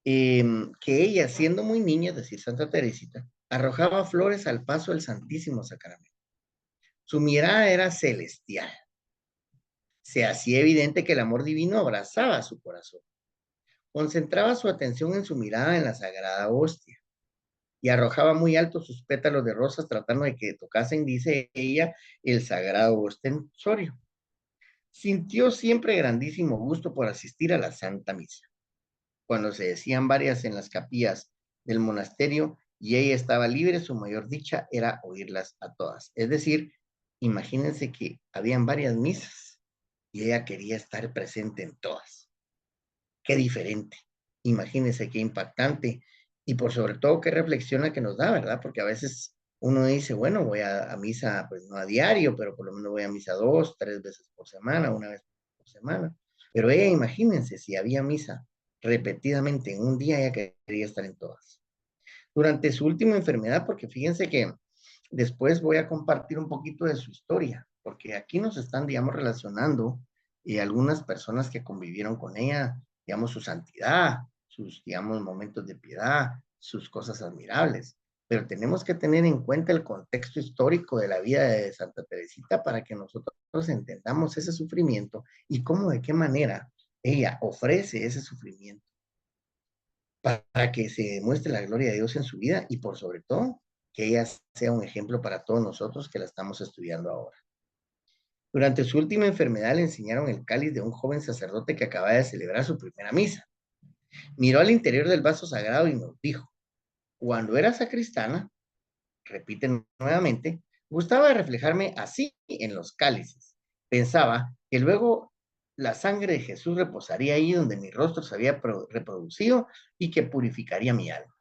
que ella, siendo muy niña, es decir, Santa Teresita, arrojaba flores al paso del Santísimo Sacramento. Su mirada era celestial. Se hacía evidente que el amor divino abrazaba su corazón. Concentraba su atención en su mirada en la Sagrada Hostia y arrojaba muy alto sus pétalos de rosas tratando de que tocasen, dice ella, el sagrado ostensorio. Sintió siempre grandísimo gusto por asistir a la Santa Misa. Cuando se decían varias en las capillas del monasterio y ella estaba libre, su mayor dicha era oírlas a todas. Es decir, imagínense que habían varias misas y ella quería estar presente en todas. Qué diferente. Imagínense qué impactante y por sobre todo qué reflexión que nos da, ¿verdad? Porque a veces uno dice, bueno, voy a misa, pues no a diario, pero por lo menos voy a misa 2, 3 veces por semana, una vez por semana. Pero ella, imagínense, si había misa repetidamente en un día, ella quería estar en todas. Durante su última enfermedad, porque fíjense que después voy a compartir un poquito de su historia, porque aquí nos están, digamos, relacionando algunas personas que convivieron con ella, digamos, su santidad, sus, digamos, momentos de piedad, sus cosas admirables. Pero tenemos que tener en cuenta el contexto histórico de la vida de Santa Teresita para que nosotros entendamos ese sufrimiento y cómo, de qué manera ella ofrece ese sufrimiento para que se demuestre la gloria de Dios en su vida y por sobre todo que ella sea un ejemplo para todos nosotros que la estamos estudiando ahora. Durante su última enfermedad le enseñaron el cáliz de un joven sacerdote que acababa de celebrar su primera misa. Miró al interior del vaso sagrado y nos dijo, cuando era sacristana, repite nuevamente, gustaba de reflejarme así en los cálices. Pensaba que luego la sangre de Jesús reposaría ahí donde mi rostro se había reproducido y que purificaría mi alma.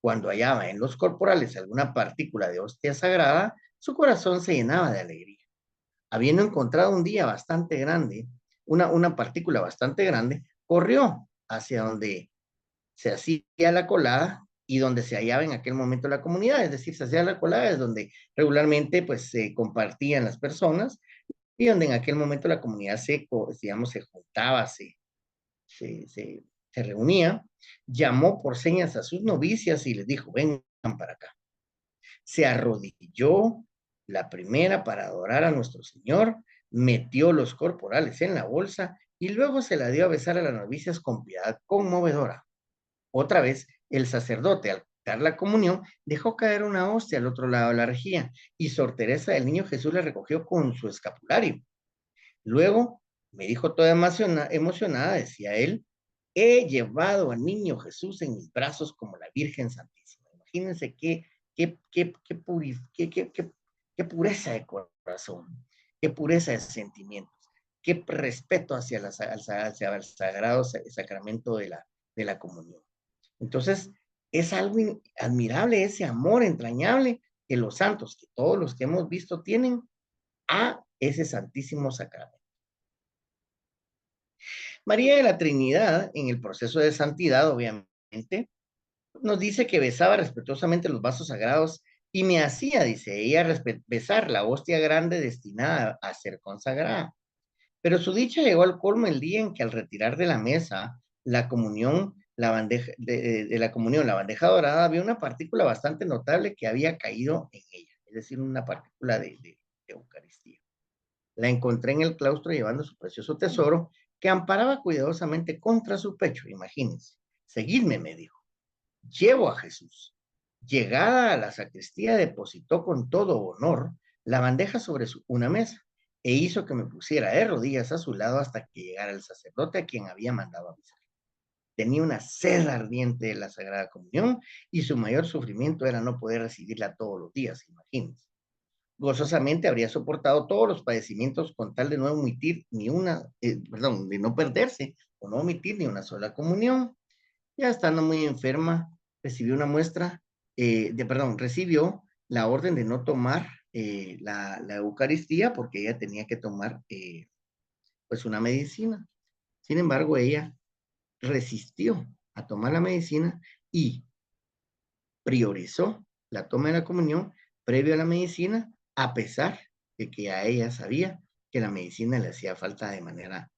Cuando hallaba en los corporales alguna partícula de hostia sagrada, su corazón se llenaba de alegría. Habiendo encontrado un día bastante grande, una partícula bastante grande, corrió hacia donde se hacía la colada y donde se hallaba en aquel momento la comunidad, es decir, se hacía la colada, es donde regularmente pues se compartían las personas y donde en aquel momento la comunidad digamos, se juntaba, se, se, se reunía, llamó por señas a sus novicias y les dijo, vengan para acá. Se arrodilló la primera para adorar a nuestro Señor, metió los corporales en la bolsa y luego se la dio a besar a las novicias con piedad conmovedora. Otra vez, el sacerdote, al dar la comunión, dejó caer una hostia al otro lado de la rejilla y Sor Teresa del Niño Jesús la recogió con su escapulario. Luego, me dijo toda emocionada, decía él, he llevado al Niño Jesús en mis brazos como la Virgen Santísima. Imagínense qué pureza de corazón, qué pureza de sentimientos, qué respeto hacia el sagrado sacramento de la comunión. Entonces, es algo admirable ese amor entrañable que los santos, que todos los que hemos visto tienen a ese santísimo sacramento. María de la Trinidad, en el proceso de santidad, obviamente, nos dice que besaba respetuosamente los vasos sagrados y me hacía, dice ella, besar la hostia grande destinada a ser consagrada. Pero su dicha llegó al colmo el día en que al retirar de la mesa la comunión, la bandeja la comunión, la bandeja dorada, había una partícula bastante notable que había caído en ella, es decir, una partícula de Eucaristía. La encontré en el claustro llevando su precioso tesoro que amparaba cuidadosamente contra su pecho, imagínense. Seguidme, me dijo. Llevo a Jesús. Llegada a la sacristía, depositó con todo honor la bandeja sobre una mesa e hizo que me pusiera de rodillas a su lado hasta que llegara el sacerdote a quien había mandado avisar. Tenía una sed ardiente de la Sagrada Comunión y su mayor sufrimiento era no poder recibirla todos los días, imagínense. Gozosamente habría soportado todos los padecimientos con tal de no omitir de no perderse o no omitir ni una sola comunión. Ya estando muy enferma, recibió recibió la orden de no tomar la Eucaristía porque ella tenía que tomar pues una medicina. Sin embargo, ella resistió a tomar la medicina y priorizó la toma de la comunión previo a la medicina, a pesar de que a ella sabía que la medicina le hacía falta de manera,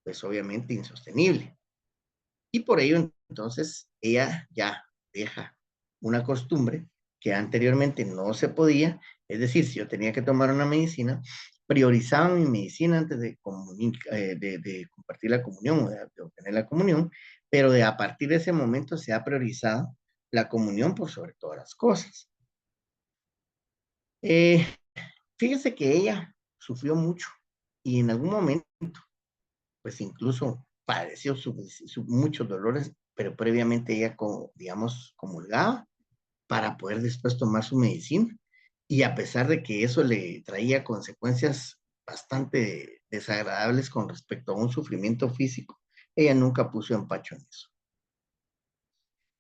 pues obviamente, insostenible. Y por ello, entonces, ella ya deja una costumbre que anteriormente no se podía, es decir, si yo tenía que tomar una medicina, priorizaba mi medicina antes de compartir la comunión o de obtener la comunión, pero a partir de ese momento se ha priorizado la comunión por sobre todas las cosas. Fíjese que ella sufrió mucho y en algún momento, pues incluso padeció muchos dolores, pero previamente ella, digamos, comulgaba para poder después tomar su medicina. Y a pesar de que eso le traía consecuencias bastante desagradables con respecto a un sufrimiento físico, ella nunca puso empacho en eso.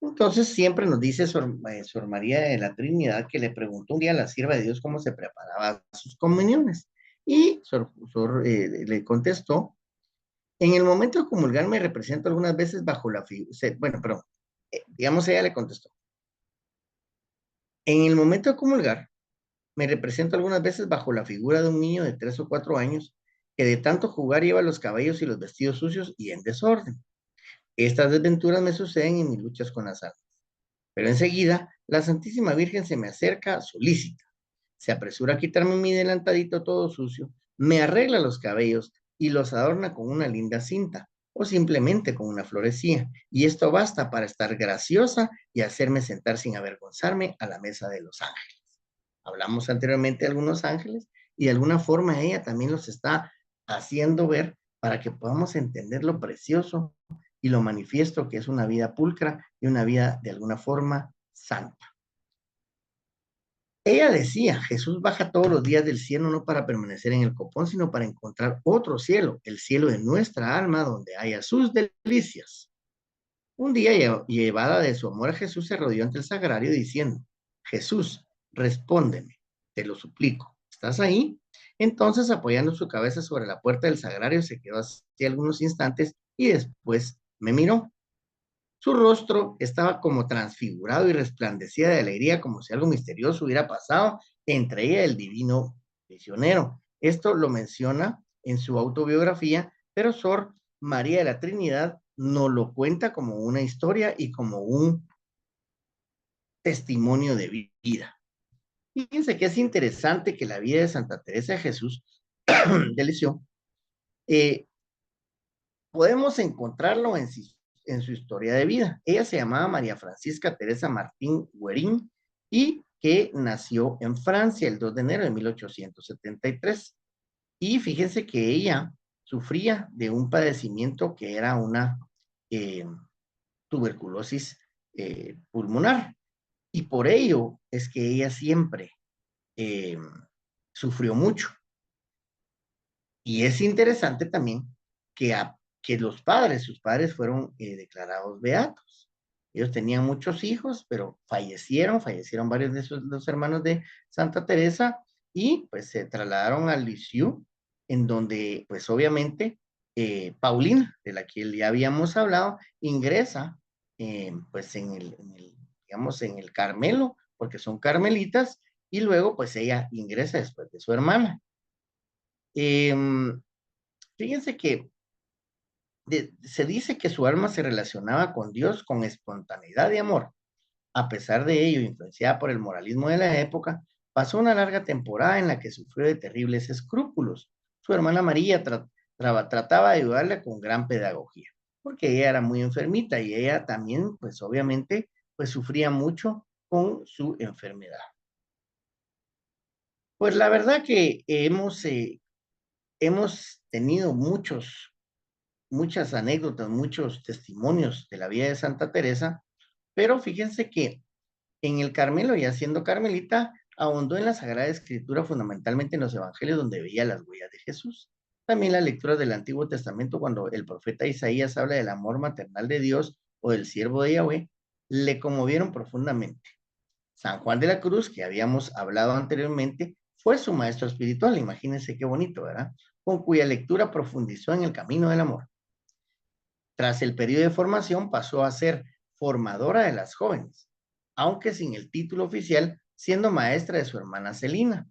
Entonces siempre nos dice Sor María de la Trinidad que le preguntó un día a la sierva de Dios cómo se preparaba sus comuniones. Y le contestó, en el momento de comulgar me represento algunas veces bajo la figura, digamos ella le contestó, en el momento de comulgar me represento algunas veces bajo la figura de un niño de 3 o 4 años que de tanto jugar lleva los cabellos y los vestidos sucios y en desorden. Estas desventuras me suceden en mis luchas con las almas. Pero enseguida, la Santísima Virgen se me acerca solícita. Se apresura a quitarme mi delantadito todo sucio, me arregla los cabellos y los adorna con una linda cinta o simplemente con una florecilla. Y esto basta para estar graciosa y hacerme sentar sin avergonzarme a la mesa de los ángeles. Hablamos anteriormente de algunos ángeles y de alguna forma ella también los está haciendo ver para que podamos entender lo precioso y lo manifiesto que es una vida pulcra y una vida de alguna forma santa. Ella decía, Jesús baja todos los días del cielo no para permanecer en el copón, sino para encontrar otro cielo, el cielo de nuestra alma, donde haya sus delicias. Un día, llevada de su amor a Jesús, se rodeó ante el sagrario diciendo, Jesús, respóndeme, te lo suplico, ¿estás ahí? Entonces, apoyando su cabeza sobre la puerta del sagrario, se quedó así algunos instantes y después me miró. Su rostro estaba como transfigurado y resplandecía de alegría, como si algo misterioso hubiera pasado entre ella y el divino misionero. Esto lo menciona en su autobiografía, pero Sor María de la Trinidad nos lo cuenta como una historia y como un testimonio de vida. Fíjense que es interesante que la vida de Santa Teresa de Jesús de Lisieux podemos encontrarlo en su historia de vida. Ella se llamaba María Francisca Teresa Martín Guerin y que nació en Francia el 2 de enero de 1873. Y fíjense que ella sufría de un padecimiento que era una eh, tuberculosis pulmonar. Y por ello es que ella siempre eh, sufrió mucho. Y es interesante también que, que los padres, sus padres fueron declarados beatos. Ellos tenían muchos hijos, pero fallecieron varios de los hermanos de Santa Teresa y pues se trasladaron a Lisieux, en donde pues obviamente Paulina, de la que ya habíamos hablado, ingresa pues digamos, en el Carmelo, porque son carmelitas, y luego pues ella ingresa después de su hermana. Fíjense que se dice que su alma se relacionaba con Dios con espontaneidad y amor. A pesar de ello, influenciada por el moralismo de la época, pasó una larga temporada en la que sufrió de terribles escrúpulos. Su hermana María trataba de ayudarle con gran pedagogía, porque ella era muy enfermita y ella también, pues obviamente, pues sufría mucho con su enfermedad. Pues la verdad que hemos tenido muchas anécdotas, muchos testimonios de la vida de Santa Teresa, pero fíjense que en el Carmelo, ya siendo carmelita, ahondó en la Sagrada Escritura, fundamentalmente en los evangelios donde veía las huellas de Jesús. También la lectura del Antiguo Testamento, cuando el profeta Isaías habla del amor maternal de Dios o del siervo de Yahweh, le conmovieron profundamente. San Juan de la Cruz, que habíamos hablado anteriormente, fue su maestro espiritual, imagínense qué bonito, ¿verdad? Con cuya lectura profundizó en el camino del amor. Tras el periodo de formación pasó a ser formadora de las jóvenes, aunque sin el título oficial, siendo maestra de su hermana Celina.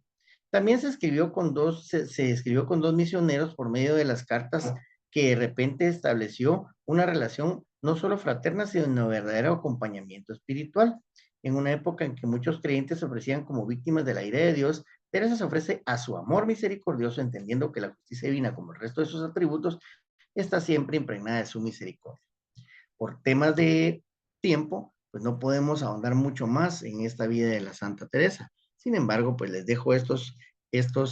También se escribió con dos misioneros por medio de las cartas que de repente estableció una relación no solo fraterna, sino un verdadero acompañamiento espiritual. En una época en que muchos creyentes se ofrecían como víctimas de la ira de Dios, Teresa se ofrece a su amor misericordioso, entendiendo que la justicia divina, como el resto de sus atributos, está siempre impregnada de su misericordia. Por temas de tiempo, pues no podemos ahondar mucho más en esta vida de la Santa Teresa. Sin embargo, pues les dejo estos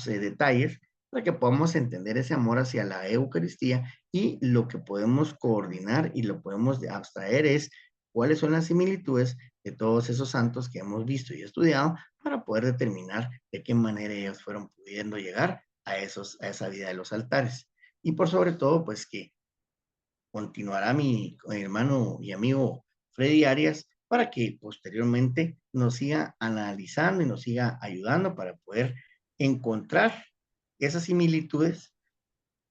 detalles para que podamos entender ese amor hacia la Eucaristía y lo que podemos coordinar y lo podemos abstraer es cuáles son las similitudes de todos esos santos que hemos visto y estudiado para poder determinar de qué manera ellos fueron pudiendo llegar a esa vida de los altares. Y por sobre todo, pues que continuará mi hermano y amigo Freddy Arias para que posteriormente nos siga analizando y nos siga ayudando para poder encontrar esas similitudes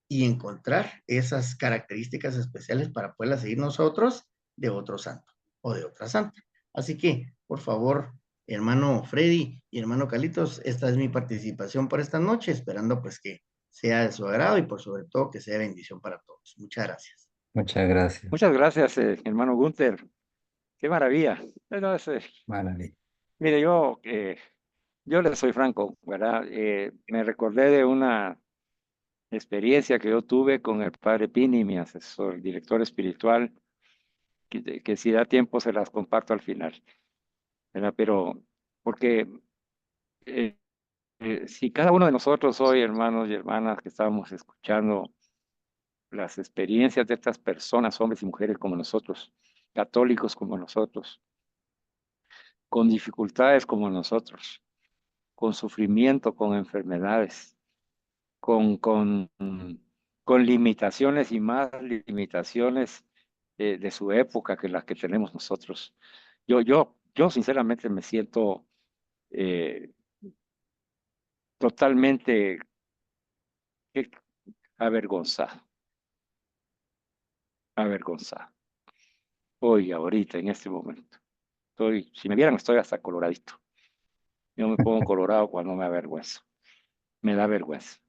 y encontrar esas características especiales para poderlas seguir nosotros de otro santo o de otra santa. Así que, por favor, hermano Freddy y hermano Carlitos, esta es mi participación por esta noche, esperando pues que sea de su agrado y por sobre todo que sea bendición para todos. Muchas gracias. Muchas gracias. Muchas gracias, hermano Gunther. Qué maravilla. Bueno, Maravilla. mire, yo le soy franco, ¿verdad? Me recordé de una experiencia que yo tuve con el padre Pini, mi asesor, director espiritual, que si da tiempo se las comparto al final, ¿verdad? Pero porque eh, si cada uno de nosotros hoy, hermanos y hermanas, que estamos escuchando las experiencias de estas personas, hombres y mujeres como nosotros, católicos como nosotros, con dificultades como nosotros, con sufrimiento, con enfermedades, con limitaciones y más limitaciones de su época que las que tenemos nosotros. Yo sinceramente me siento eh, totalmente eh, avergonzado, avergonzado. Hoy, ahorita, en este momento. Si me vieran, estoy hasta coloradito. Yo me pongo colorado cuando me avergüenzo. Me da vergüenza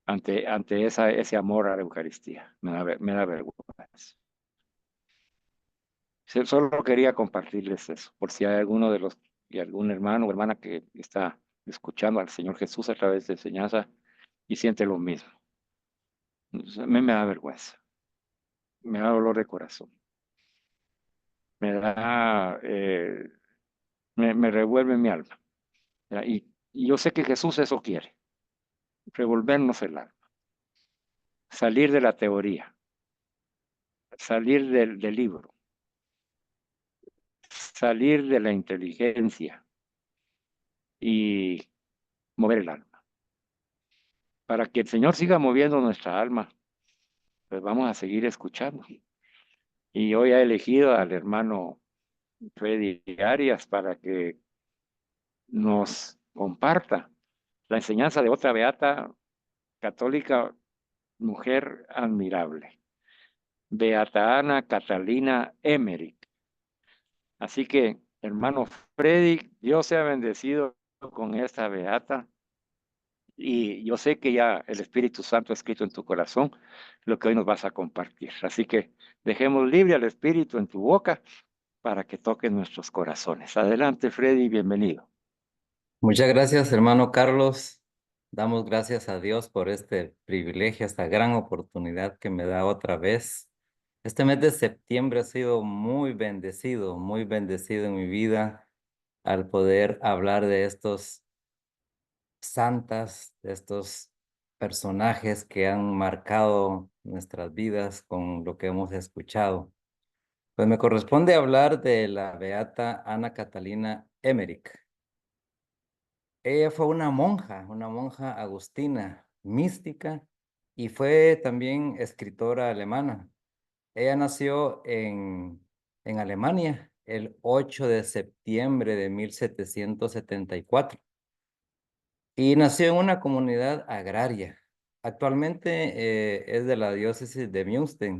ante ese amor a la Eucaristía. Me da vergüenza. Solo quería compartirles eso, por si hay alguno y algún hermano o hermana que está escuchando al Señor Jesús a través de enseñanza y siente lo mismo. A mí me da vergüenza, me da dolor de corazón, me da, me revuelve mi alma. ¿Ya? Y yo sé que Jesús eso quiere, revolvernos el alma, salir de la teoría, salir del libro, salir de la inteligencia y mover el alma. Para que el Señor siga moviendo nuestra alma, pues vamos a seguir escuchando. Y hoy ha elegido al hermano Freddy Arias para que nos comparta la enseñanza de otra beata católica, mujer admirable, Beata Ana Catalina Emmerich. Así que, hermano Freddy, Dios sea bendecido con esta beata. Y yo sé que ya el Espíritu Santo ha escrito en tu corazón lo que hoy nos vas a compartir. Así que dejemos libre al Espíritu en tu boca para que toque nuestros corazones. Adelante, Freddy, bienvenido. Muchas gracias, hermano Carlos. Damos gracias a Dios por este privilegio, esta gran oportunidad que me da otra vez. Este mes de septiembre ha sido muy bendecido en mi vida al poder hablar de estos santas, de estos personajes que han marcado nuestras vidas con lo que hemos escuchado. Pues me corresponde hablar de la beata Ana Catalina Emmerich. Ella fue una monja agustina, mística, y fue también escritora alemana. Ella nació en Alemania el 8 de septiembre de 1774 y nació en una comunidad agraria. Actualmente es de la diócesis de Münster,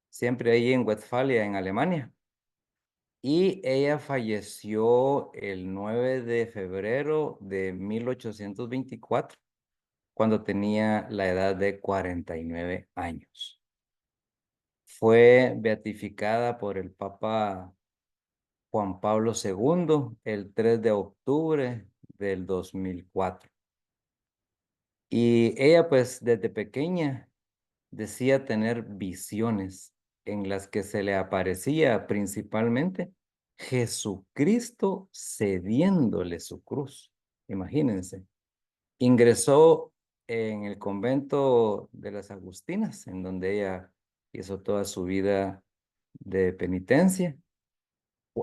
siempre ahí en Westfalia, en Alemania. Y ella falleció el 9 de febrero de 1824, cuando tenía la edad de 49 años. Fue beatificada por el Papa Juan Pablo II el 3 de octubre del 2004. Y ella pues desde pequeña decía tener visiones en las que se le aparecía principalmente Jesucristo cediéndole su cruz. Imagínense. Ingresó en el convento de las Agustinas, en donde ella hizo toda su vida de penitencia.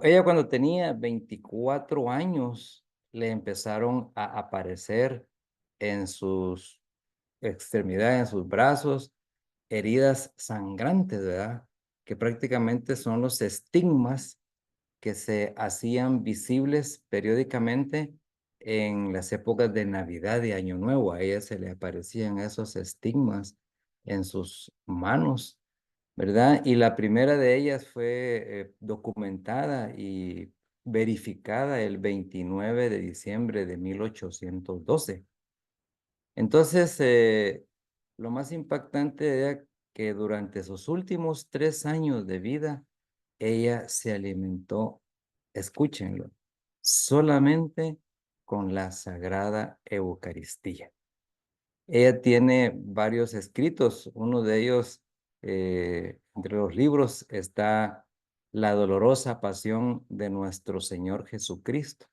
Ella cuando tenía 24 años le empezaron a aparecer en sus extremidades, en sus brazos, heridas sangrantes, ¿verdad? Que prácticamente son los estigmas que se hacían visibles periódicamente en las épocas de Navidad y Año Nuevo. A ella se le aparecían esos estigmas en sus manos, ¿verdad? Y la primera de ellas fue documentada y verificada el 29 de diciembre de 1812. Entonces, lo más impactante era que durante sus últimos 3 años de vida, ella se alimentó, escúchenlo, solamente con la Sagrada Eucaristía. Ella tiene varios escritos, uno de ellos, entre los libros, está La dolorosa pasión de nuestro Señor Jesucristo,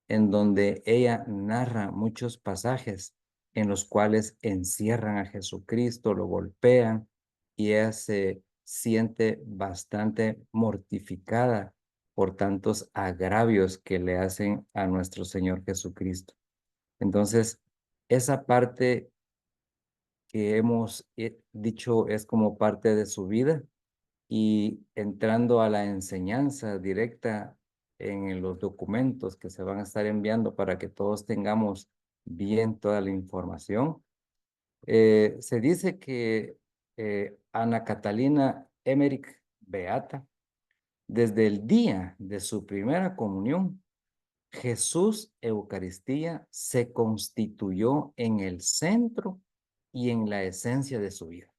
en donde ella narra muchos pasajes en los cuales encierran a Jesucristo, lo golpean, y ella se siente bastante mortificada por tantos agravios que le hacen a nuestro Señor Jesucristo. Entonces, esa parte que hemos dicho es como parte de su vida, y entrando a la enseñanza directa en los documentos que se van a estar enviando para que todos tengamos bien toda la información, se dice que Ana Catalina Emmerich Beata, desde el día de su primera comunión, Jesús Eucaristía se constituyó en el centro y en la esencia de su vida.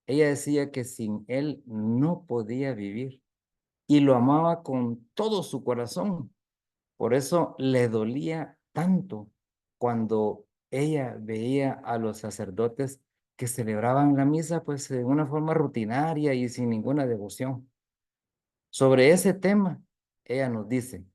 Ella decía que sin él no podía vivir y lo amaba con todo su corazón. Por eso le dolía tanto cuando ella veía a los sacerdotes que celebraban la misa pues de una forma rutinaria y sin ninguna devoción. Sobre ese tema, ella nos dice: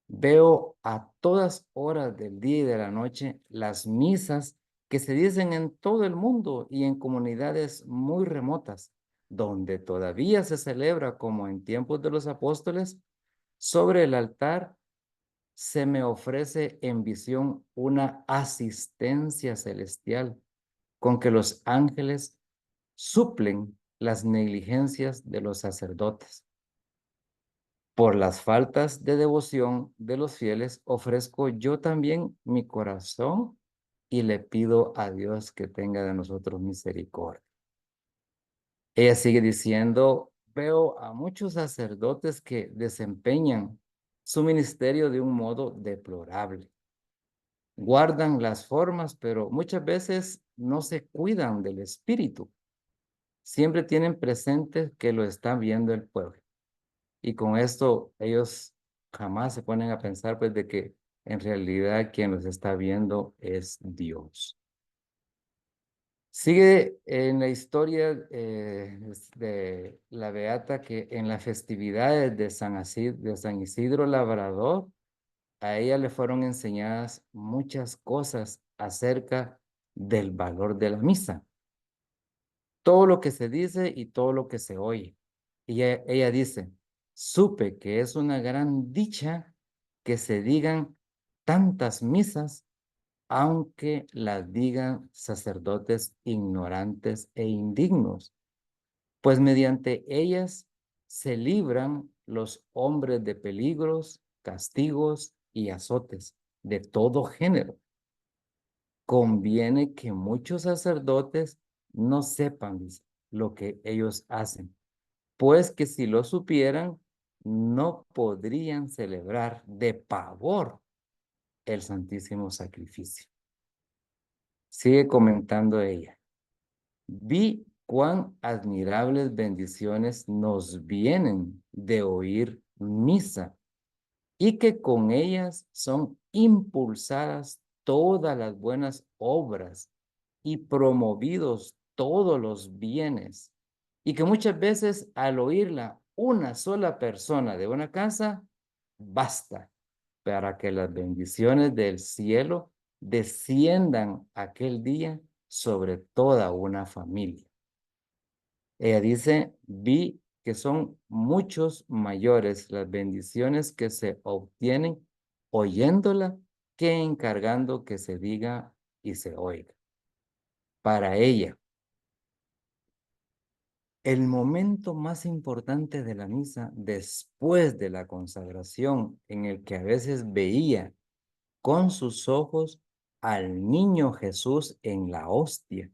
veo a todas horas del día y de la noche las misas que se dicen en todo el mundo y en comunidades muy remotas, donde todavía se celebra como en tiempos de los apóstoles. Sobre el altar se me ofrece en visión una asistencia celestial con que los ángeles suplen las negligencias de los sacerdotes. Por las faltas de devoción de los fieles, ofrezco yo también mi corazón y le pido a Dios que tenga de nosotros misericordia. Ella sigue diciendo: veo a muchos sacerdotes que desempeñan su ministerio de un modo deplorable. Guardan las formas, pero muchas veces no se cuidan del espíritu. Siempre tienen presente que lo está viendo el pueblo. Y con esto ellos jamás se ponen a pensar pues de que en realidad quien los está viendo es Dios. Sigue en la historia de la Beata que en las festividades de San Isidro Labrador, a ella le fueron enseñadas muchas cosas acerca del valor de la misa. Todo lo que se dice y todo lo que se oye. Y ella dice: supe que es una gran dicha que se digan tantas misas, aunque las digan sacerdotes ignorantes e indignos, pues mediante ellas se libran los hombres de peligros, castigos y azotes de todo género. Conviene que muchos sacerdotes no sepan lo que ellos hacen, pues que si lo supieran, no podrían celebrar de pavor el Santísimo Sacrificio. Sigue comentando ella: vi cuán admirables bendiciones nos vienen de oír misa, y que con ellas son impulsadas todas las buenas obras y promovidos todos los bienes, y que muchas veces al oírla una sola persona de una casa, basta para que las bendiciones del cielo desciendan aquel día sobre toda una familia. Ella dice: vi que son muchos mayores las bendiciones que se obtienen oyéndola que encargando que se diga y se oiga. Para ella, el momento más importante de la misa, después de la consagración, en el que a veces veía con sus ojos al niño Jesús en la hostia,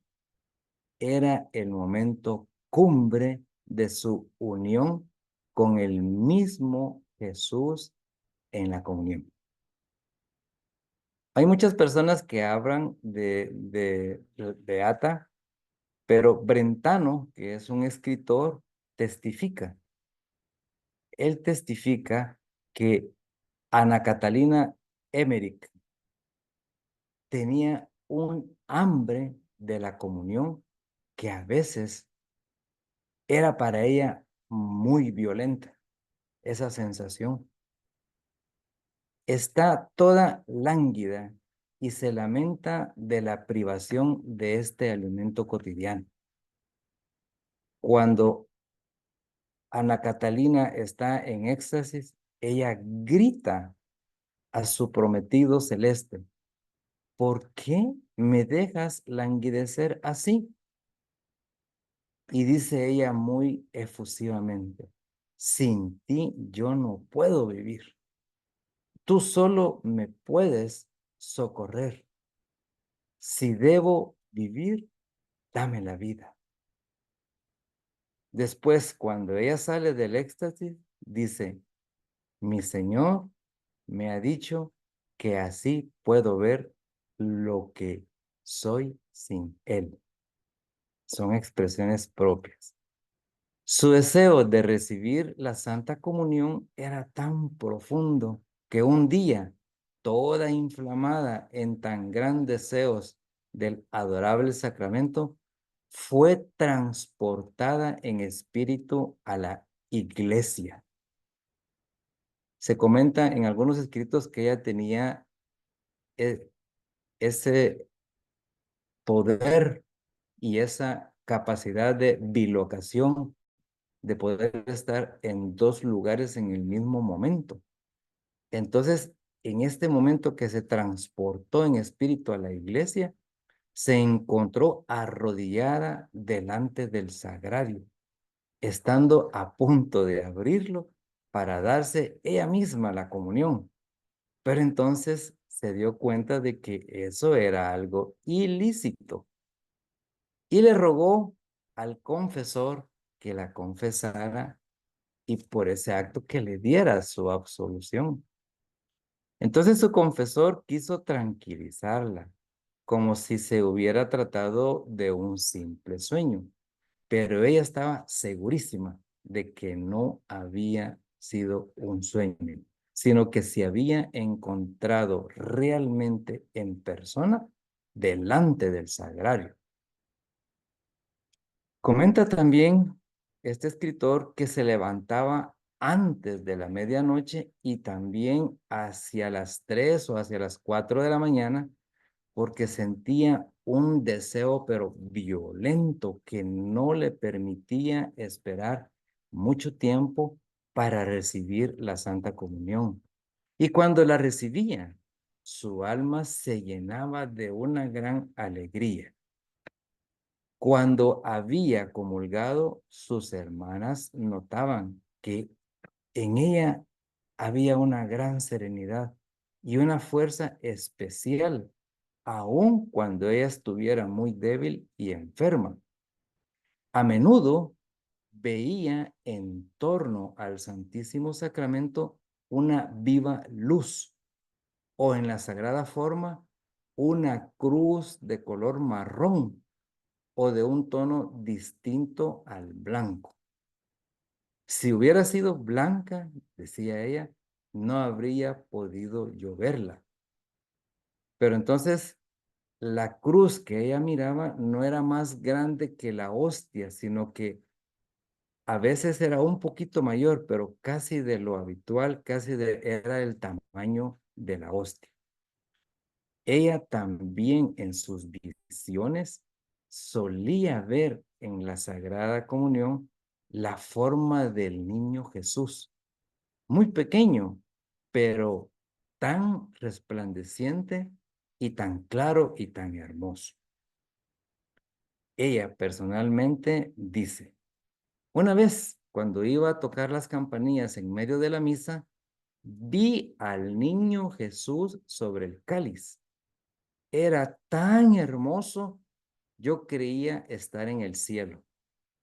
era el momento cumbre de su unión con el mismo Jesús en la comunión. Hay muchas personas que hablan de Beata, pero Brentano, que es un escritor, testifica. Él testifica que Ana Catalina Emmerich tenía un hambre de la comunión que a veces era para ella muy violenta, esa sensación. Está toda lánguida y se lamenta de la privación de este alimento cotidiano. Cuando Ana Catalina está en éxtasis, ella grita a su prometido celeste: ¿por qué me dejas languidecer así? Y dice ella muy efusivamente: sin ti yo no puedo vivir. Tú solo me puedes socorrer. Si debo vivir, dame la vida. Después, cuando ella sale del éxtasis, dice: mi Señor me ha dicho que así puedo ver lo que soy sin Él. Son expresiones propias. Su deseo de recibir la Santa Comunión era tan profundo que un día, toda inflamada en tan grandes deseos del adorable sacramento, fue transportada en espíritu a la iglesia. Se comenta en algunos escritos que ella tenía ese poder y esa capacidad de bilocación, de poder estar en dos lugares en el mismo momento. Entonces, en este momento que se transportó en espíritu a la iglesia, se encontró arrodillada delante del sagrario, estando a punto de abrirlo para darse ella misma la comunión. Pero entonces se dio cuenta de que eso era algo ilícito y le rogó al confesor que la confesara y por ese acto que le diera su absolución. Entonces su confesor quiso tranquilizarla, como si se hubiera tratado de un simple sueño, pero ella estaba segurísima de que no había sido un sueño, sino que se había encontrado realmente en persona delante del sagrario. Comenta también este escritor que se levantaba antes de la medianoche y también hacia las 3 o hacia las 4 de la mañana porque sentía un deseo pero violento que no le permitía esperar mucho tiempo para recibir la Santa Comunión. Y cuando la recibía, su alma se llenaba de una gran alegría. Cuando había comulgado, sus hermanas notaban que en ella había una gran serenidad y una fuerza especial, aun cuando ella estuviera muy débil y enferma. A menudo veía en torno al Santísimo Sacramento una viva luz, o en la Sagrada Forma una cruz de color marrón o de un tono distinto al blanco. Si hubiera sido blanca, decía ella, no habría podido yo verla. Pero entonces la cruz que ella miraba no era más grande que la hostia, sino que a veces era un poquito mayor, pero casi de lo habitual, era el tamaño de la hostia. Ella también en sus visiones solía ver en la Sagrada Comunión la forma del niño Jesús, muy pequeño, pero tan resplandeciente y tan claro y tan hermoso. Ella personalmente dice: una vez, cuando iba a tocar las campanillas en medio de la misa, vi al niño Jesús sobre el cáliz. Era tan hermoso, yo creía estar en el cielo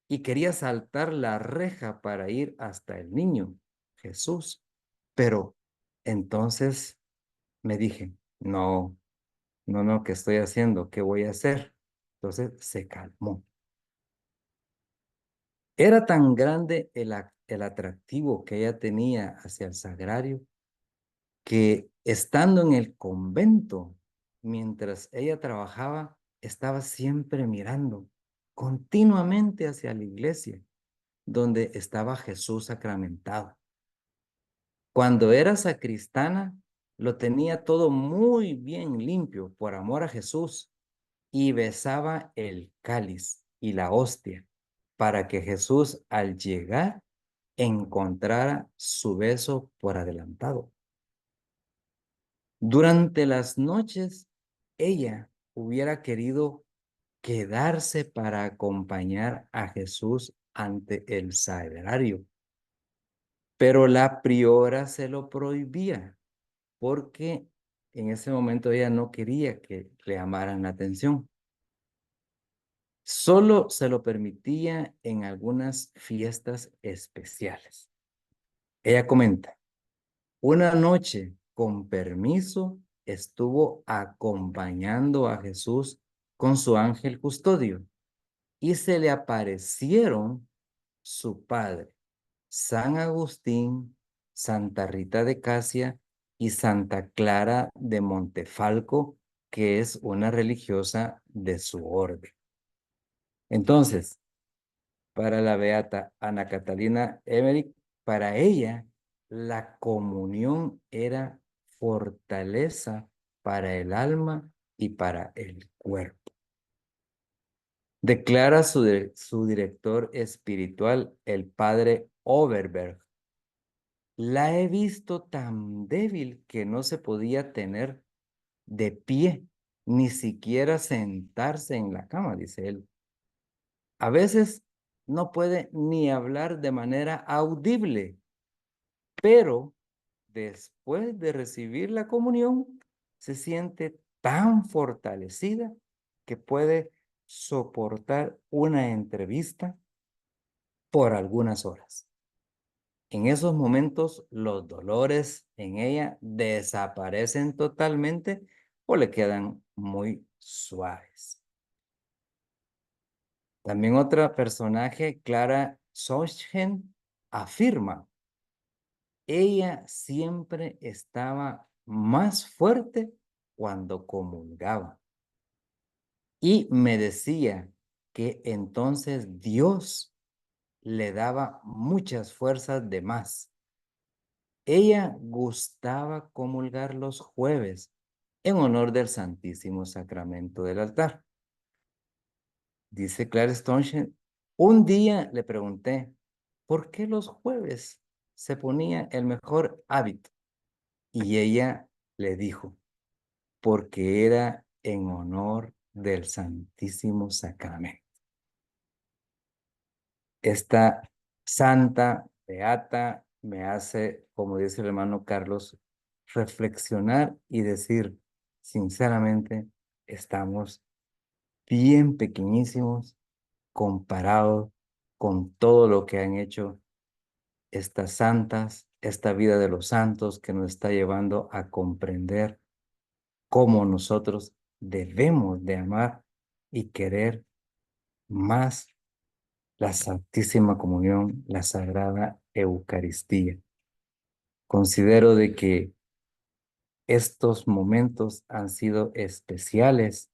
y quería saltar la reja para ir hasta el niño Jesús. Pero entonces me dije, no, no, ¿qué estoy haciendo? ¿Qué voy a hacer? Entonces se calmó. Era tan grande el atractivo que ella tenía hacia el sagrario que estando en el convento, mientras ella trabajaba, estaba siempre mirando continuamente hacia la iglesia donde estaba Jesús sacramentado. Cuando era sacristana, lo tenía todo muy bien limpio por amor a Jesús y besaba el cáliz y la hostia para que Jesús al llegar encontrara su beso por adelantado. Durante las noches, ella hubiera querido quedarse para acompañar a Jesús ante el sagrario, pero la priora se lo prohibía porque en ese momento ella no quería que le llamaran la atención. Solo se lo permitía en algunas fiestas especiales. Ella comenta, una noche, con permiso, estuvo acompañando a Jesús con su ángel custodio y se le aparecieron su padre, San Agustín, Santa Rita de Casia y Santa Clara de Montefalco, que es una religiosa de su orden. Entonces, para la beata Ana Catalina Emmerich, para ella, la comunión era fortaleza para el alma y para el cuerpo. Declara su director espiritual, el padre Overberg. La he visto tan débil que no se podía tener de pie, ni siquiera sentarse en la cama, dice él. A veces no puede ni hablar de manera audible, pero después de recibir la comunión, se siente tan fortalecida que puede soportar una entrevista por algunas horas. En esos momentos, los dolores en ella desaparecen totalmente o le quedan muy suaves. También otra personaje, Clara Seuchen, afirma, ella siempre estaba más fuerte cuando comulgaba. Y me decía que entonces Dios le daba muchas fuerzas de más. Ella gustaba comulgar los jueves en honor del Santísimo Sacramento del altar. Dice Clara Stonchen, un día le pregunté, ¿por qué los jueves se ponía el mejor hábito? Y ella le dijo, porque era en honor del Santísimo Sacramento. Esta santa, beata, me hace, como dice el hermano Carlos, reflexionar y decir, sinceramente, estamos bien pequeñísimos comparado con todo lo que han hecho estas santas, esta vida de los santos que nos está llevando a comprender cómo nosotros debemos de amar y querer más la Santísima Comunión, la Sagrada Eucaristía. Considero de que estos momentos han sido especiales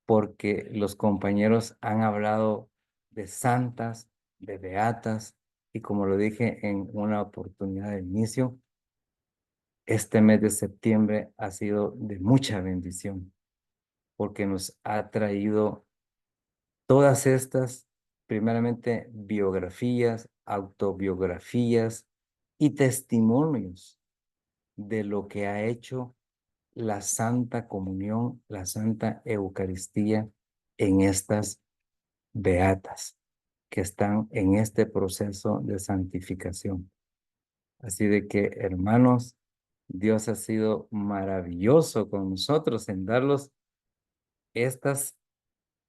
porque los compañeros han hablado de santas, de beatas, y como lo dije en una oportunidad de inicio, este mes de septiembre ha sido de mucha bendición, porque nos ha traído todas estas, primeramente, biografías, autobiografías y testimonios de lo que ha hecho la Santa Comunión, la Santa Eucaristía en estas beatas que están en este proceso de santificación. Así de que, hermanos, Dios ha sido maravilloso con nosotros en darlos estas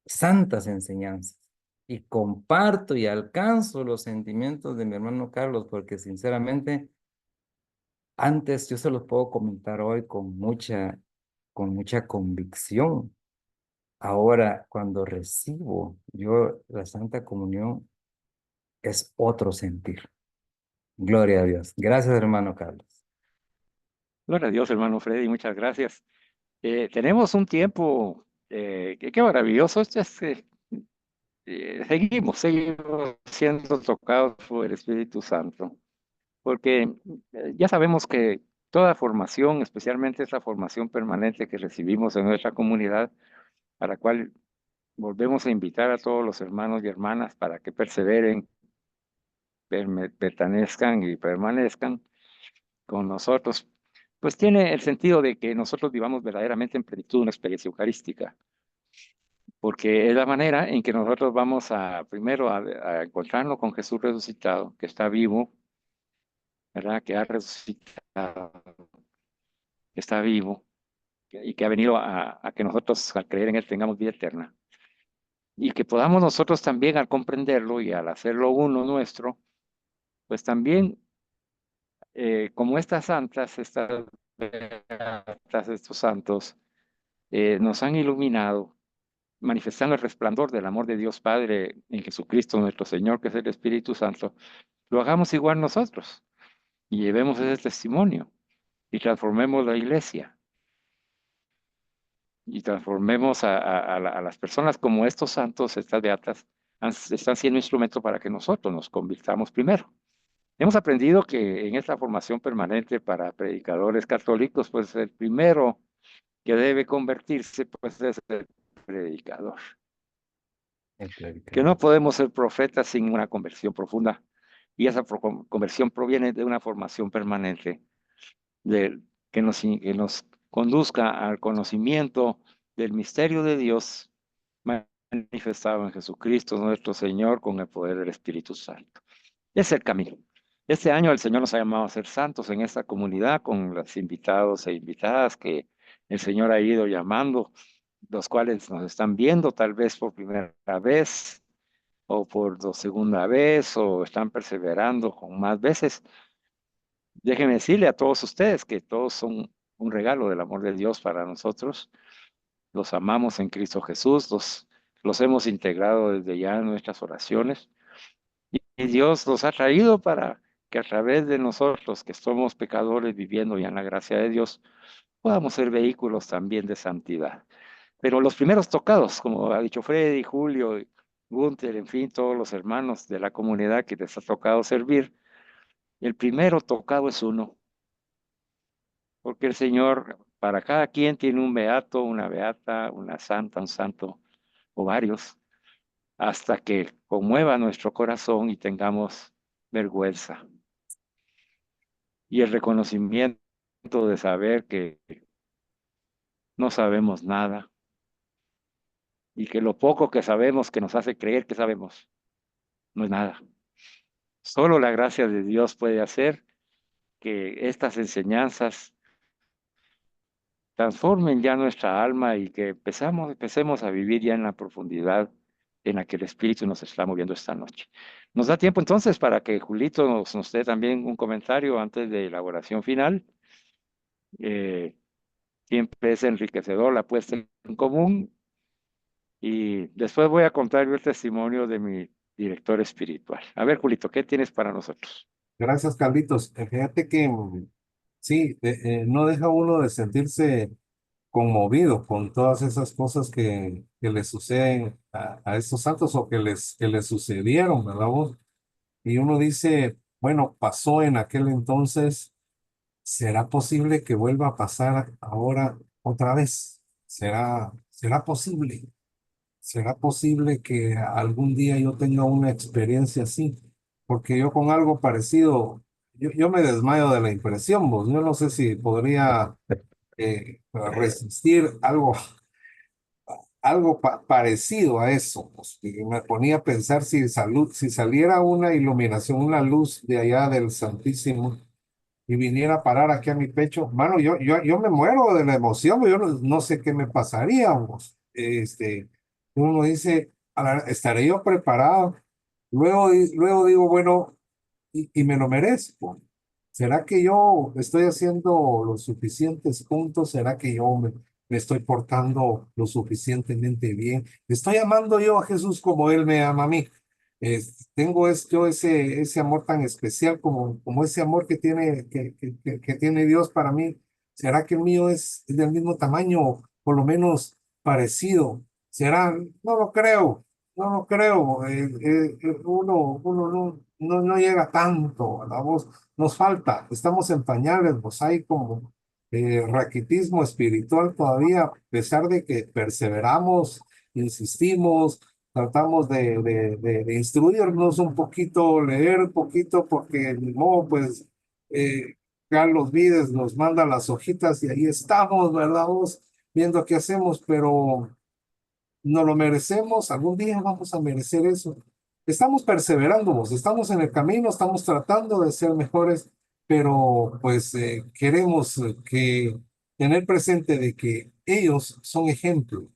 santas enseñanzas. Y comparto y alcanzo los sentimientos de mi hermano Carlos, porque sinceramente antes yo se los puedo comentar hoy con mucha convicción. Ahora, cuando recibo yo la Santa Comunión, es otro sentir. Gloria a Dios. Gracias, hermano Carlos. Gloria a Dios, hermano Freddy, muchas gracias. Tenemos un tiempo, qué maravilloso. Seguimos siendo tocados por el Espíritu Santo, porque ya sabemos que toda formación, especialmente esa formación permanente que recibimos en nuestra comunidad, a la cual volvemos a invitar a todos los hermanos y hermanas para que perseveren, pertenezcan y permanezcan con nosotros, pues tiene el sentido de que nosotros vivamos verdaderamente en plenitud una experiencia eucarística, porque es la manera en que nosotros vamos primero a encontrarnos con Jesús resucitado, que está vivo, ¿verdad? Que ha resucitado, que está vivo y que ha venido a que nosotros al creer en Él tengamos vida eterna. Y que podamos nosotros también al comprenderlo y al hacerlo uno nuestro, pues también como estas santas, estos santos, nos han iluminado, manifestando el resplandor del amor de Dios Padre en Jesucristo nuestro Señor, que es el Espíritu Santo, lo hagamos igual nosotros y llevemos ese testimonio y transformemos la iglesia y transformemos a las personas como estos santos, estas beatas, están siendo instrumento para que nosotros nos convirtamos primero. Hemos aprendido que en esta formación permanente para predicadores católicos, pues el primero que debe convertirse, pues es el predicador. Que no podemos ser profetas sin una conversión profunda. Y esa conversión proviene de una formación permanente que nos conduzca al conocimiento del misterio de Dios manifestado en Jesucristo nuestro Señor con el poder del Espíritu Santo. Es el camino. Este año el Señor nos ha llamado a ser santos en esta comunidad con los invitados e invitadas que el Señor ha ido llamando, los cuales nos están viendo tal vez por primera vez o por segunda vez o están perseverando con más veces. Déjenme decirle a todos ustedes que todos son un regalo del amor de Dios para nosotros. Los amamos en Cristo Jesús, los hemos integrado desde ya en nuestras oraciones. Y Dios los ha traído para que a través de nosotros, que somos pecadores viviendo ya en la gracia de Dios, podamos ser vehículos también de santidad. Pero los primeros tocados, como ha dicho Freddy, Julio, Gunther, en fin, todos los hermanos de la comunidad que les ha tocado servir, el primero tocado es uno, porque el Señor para cada quien tiene un beato, una beata, una santa, un santo o varios, hasta que conmueva nuestro corazón y tengamos vergüenza y el reconocimiento de saber que no sabemos nada y que lo poco que sabemos que nos hace creer que sabemos no es nada. Solo la gracia de Dios puede hacer que estas enseñanzas transformen ya nuestra alma y que empecemos a vivir ya en la profundidad en la que el Espíritu nos está moviendo esta noche. Nos da tiempo entonces para que Julito nos dé también un comentario antes de la oración final. Siempre es enriquecedor la puesta en común y después voy a contar yo el testimonio de mi director espiritual. A ver, Julito, ¿qué tienes para nosotros? Gracias, Carlitos. Fíjate que sí, no deja uno de sentirse conmovido con todas esas cosas que le suceden a estos santos o que les sucedieron, ¿verdad vos? Y uno dice, bueno, pasó en aquel entonces, ¿será posible que vuelva a pasar ahora otra vez? ¿Será posible? ¿Será posible que algún día yo tenga una experiencia así? Porque yo con algo parecido, yo me desmayo de la impresión, vos. Yo no sé si podría resistir algo parecido a eso. Pues, y me ponía a pensar si saliera una iluminación, una luz de allá del Santísimo y viniera a parar aquí a mi pecho, mano, yo me muero de la emoción, yo no sé qué me pasaría, vos. Uno dice, ¿estaré yo preparado? Luego digo, bueno, y me lo merezco. ¿Será que yo estoy haciendo los suficientes puntos? ¿Será que yo me estoy portando lo suficientemente bien? ¿Estoy amando yo a Jesús como Él me ama a mí? Tengo yo ese amor tan especial como ese amor que tiene, que tiene Dios para mí. ¿Será que el mío es del mismo tamaño, por lo menos parecido? ¿Será? No lo creo, no lo creo. Uno no llega tanto, ¿verdad? Nos falta, estamos en pañales, pues hay como raquitismo espiritual todavía, a pesar de que perseveramos, insistimos, tratamos de instruirnos un poquito, leer un poquito, porque no, pues Carlos Vides nos manda las hojitas y ahí estamos, ¿verdad? Vos viendo qué hacemos, pero no lo merecemos, algún día vamos a merecer eso. Estamos perseverando, vos, estamos en el camino, estamos tratando de ser mejores, pero pues queremos que tener presente de que ellos son ejemplo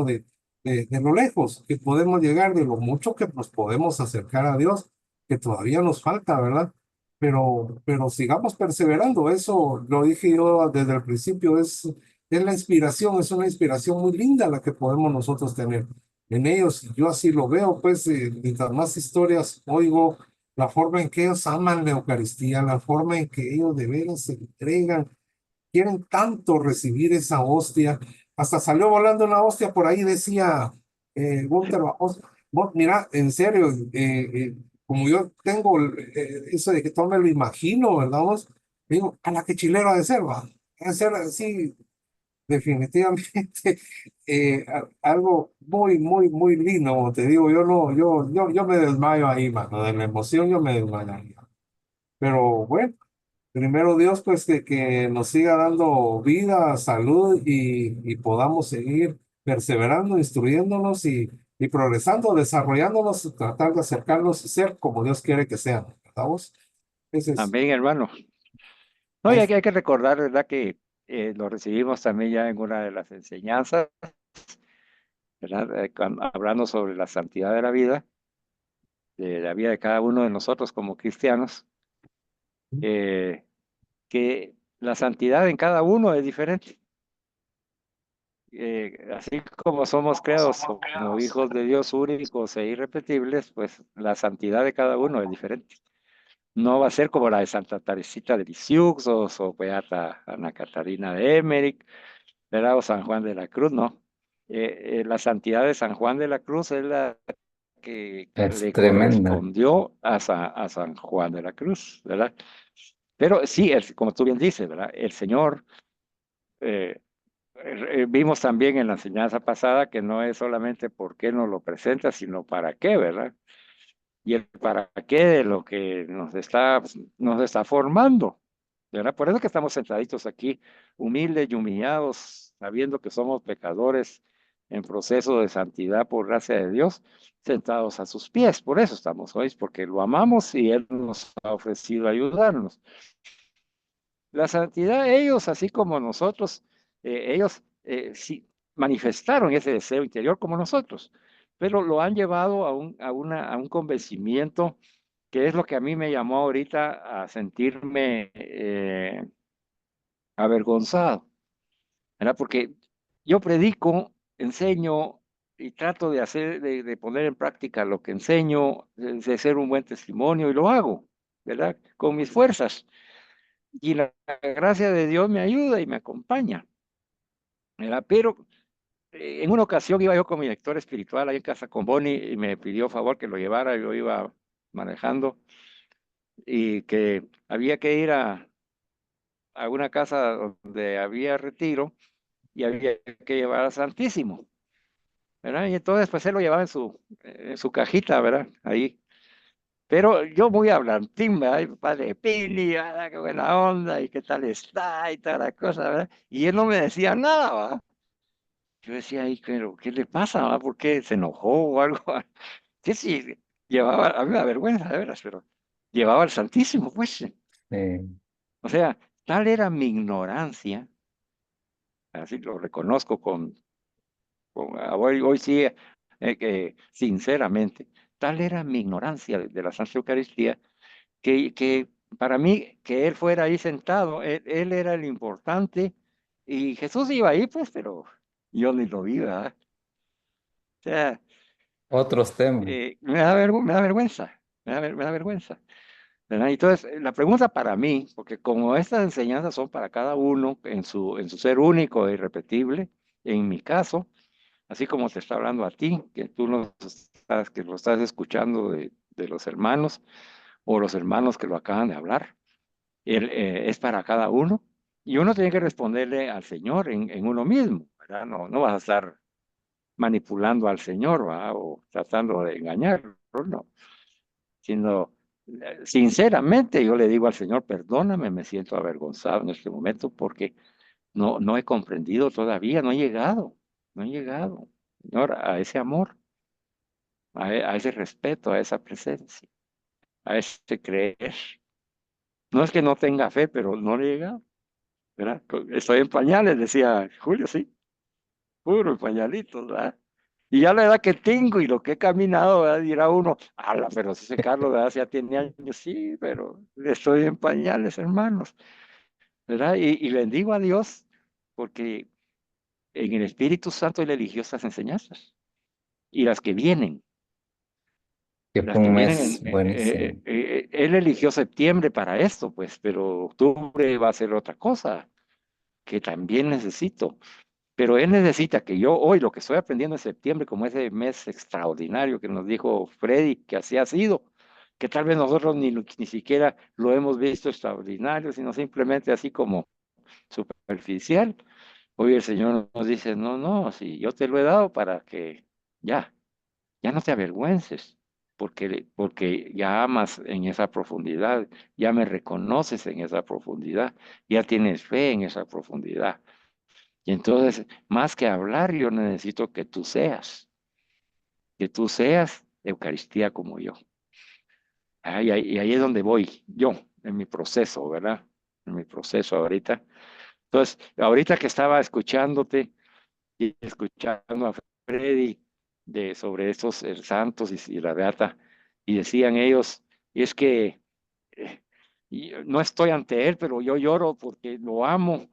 de lo lejos que podemos llegar, de lo mucho que nos podemos acercar a Dios, que todavía nos falta, ¿verdad? Pero sigamos perseverando, eso lo dije yo desde el principio, es la inspiración, es una inspiración muy linda la que podemos nosotros tener en ellos. Yo así lo veo, pues, mientras más historias oigo, la forma en que ellos aman la Eucaristía, la forma en que ellos de veras se entregan, quieren tanto recibir esa hostia. Hasta salió volando una hostia por ahí, decía Gunther, mira, en serio, como yo tengo eso de que todo me lo imagino, ¿verdad? Vos? Digo, a la que chilero ha de ser, va. Ha de ser así, definitivamente algo muy, muy, muy lindo, como te digo, yo no, yo me desmayo ahí, mano, de la emoción yo me desmayo ahí. Pero bueno, primero Dios, pues que nos siga dando vida, salud y podamos seguir perseverando, instruyéndonos y progresando, desarrollándonos, tratar de acercarnos y ser como Dios quiere que sean, ¿verdad vos? Ese es, Amén, hermano. No, ahí y está. hay que recordar, ¿verdad? Que lo recibimos también ya en una de las enseñanzas, ¿verdad? Hablando sobre la santidad de la vida de cada uno de nosotros como cristianos, eh, que la santidad en cada uno es diferente. Así como somos creados como hijos de Dios únicos e irrepetibles, pues la santidad de cada uno es diferente. No va a ser como la de Santa Teresita de Lisieux o Beata Ana Catarina de Emmerich, ¿verdad? O San Juan de la Cruz, no. La santidad de San Juan de la Cruz es la que Es le tremenda. correspondió a San Juan de la Cruz, ¿verdad? Pero sí, como tú bien dices, ¿verdad? El Señor, eh, vimos también en la enseñanza pasada que no es solamente por qué nos lo presenta, sino para qué, ¿verdad? Y el para qué de lo que nos está formando, ¿verdad? Por eso que estamos sentaditos aquí, humildes y humillados, sabiendo que somos pecadores en proceso de santidad por gracia de Dios, sentados a sus pies. Por eso estamos hoy, porque lo amamos y Él nos ha ofrecido ayudarnos. La santidad, ellos, así como nosotros, ellos sí manifestaron ese deseo interior como nosotros, pero lo han llevado a un convencimiento que es lo que a mí me llamó ahorita a sentirme avergonzado, ¿verdad? Porque yo predico, enseño y trato de hacer, de poner en práctica lo que enseño, de ser un buen testimonio y lo hago, ¿verdad? Con mis fuerzas. Y la gracia de Dios me ayuda y me acompaña, ¿verdad? Pero en una ocasión iba yo con mi lector espiritual ahí en casa con Bonnie y me pidió favor que lo llevara, yo iba manejando y que había que ir a una casa donde había retiro y había que llevar al Santísimo, ¿verdad? Y entonces pues él lo llevaba en su cajita, ¿verdad? Ahí. Pero yo muy hablantín, ¿verdad? Y padre Pili, ¿verdad? Qué buena onda y qué tal está y toda la cosa, ¿verdad? Y él no me decía nada, ¿verdad? Yo decía, ay, pero ¿qué le pasa, va? ¿Por qué se enojó o algo? Sí, sí, llevaba, a mí me da vergüenza, de veras, pero llevaba al Santísimo, pues. O sea, tal era mi ignorancia, así lo reconozco hoy sí, que sinceramente, tal era mi ignorancia de la Santa Eucaristía, que para mí, que él fuera ahí sentado, él era el importante y Jesús iba ahí, pues, pero yo ni lo vi, ¿verdad? O sea, Otros temas. me da vergüenza, me da vergüenza. ¿Verdad? Entonces, la pregunta para mí, porque como estas enseñanzas son para cada uno en su ser único e irrepetible, en mi caso, así como te está hablando a ti, que tú que lo estás escuchando de los hermanos, o los hermanos que lo acaban de hablar, es para cada uno, y uno tiene que responderle al Señor en uno mismo, ¿verdad? No, no vas a estar manipulando al Señor, ¿verdad? O tratando de engañarlo, no, sino sinceramente yo le digo al Señor, perdóname, me siento avergonzado en este momento porque no he comprendido todavía, no he llegado, Señor, a ese amor, a ese respeto, a esa presencia, a ese creer. No es que no tenga fe, pero no le he llegado, ¿verdad? Estoy en pañales, decía Julio, sí, puro en pañalitos, ¿verdad? Y ya la edad que tengo y lo que he caminado, ¿verdad? Dirá uno, ala, pero ese Carlos, ¿verdad? Ya tiene años, sí, pero estoy en pañales, hermanos, ¿verdad? Y bendigo a Dios porque en el Espíritu Santo Él eligió estas enseñanzas y Que las fue que un vienen, mes buenísimo. Él eligió septiembre para esto, pues, pero octubre va a ser otra cosa que también necesito. Pero él necesita que yo hoy, lo que estoy aprendiendo en septiembre, como ese mes extraordinario que nos dijo Freddy, que así ha sido, que tal vez nosotros ni siquiera lo hemos visto extraordinario, sino simplemente así como superficial. Hoy el Señor nos dice, no, no, si yo te lo he dado para que ya, ya no te avergüences, porque ya amas en esa profundidad, ya me reconoces en esa profundidad, ya tienes fe en esa profundidad. Y entonces, más que hablar, yo necesito que tú seas Eucaristía como yo. Y ahí es donde voy yo, en mi proceso, ¿verdad? En mi proceso ahorita. Entonces, ahorita que estaba escuchándote y escuchando a Freddy sobre estos santos y la beata, y decían ellos, y es que no estoy ante él, pero yo lloro porque lo amo.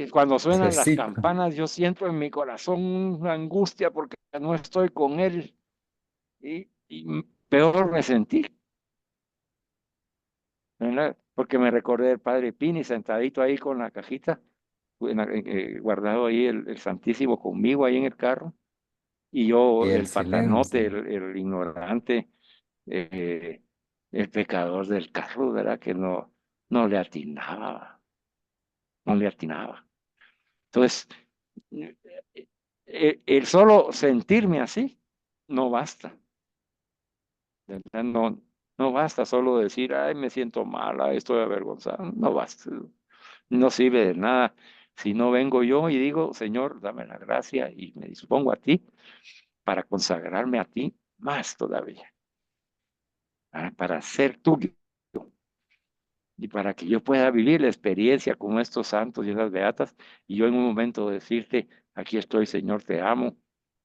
Cuando suenan las Necesito. campanas, yo siento en mi corazón una angustia porque no estoy con él y peor me sentí, ¿verdad? Porque me recordé del Padre Pini sentadito ahí con la cajita, guardado ahí el Santísimo conmigo ahí en el carro, y Y yo el el silencio. patanote, el ignorante, eh, el pecador del carro, ¿verdad? Que no le atinaba, no le atinaba. Entonces, eh, el solo sentirme así no basta, ¿verdad? No basta solo decir, ay, me siento mala, estoy avergonzado, no basta, no sirve de nada. Si no vengo yo y digo, Señor, dame la gracia y me dispongo a ti para consagrarme a ti más todavía, para ser tuyo y para que yo pueda vivir la experiencia con estos santos y esas beatas y yo en un momento decirte, aquí estoy, Señor, te amo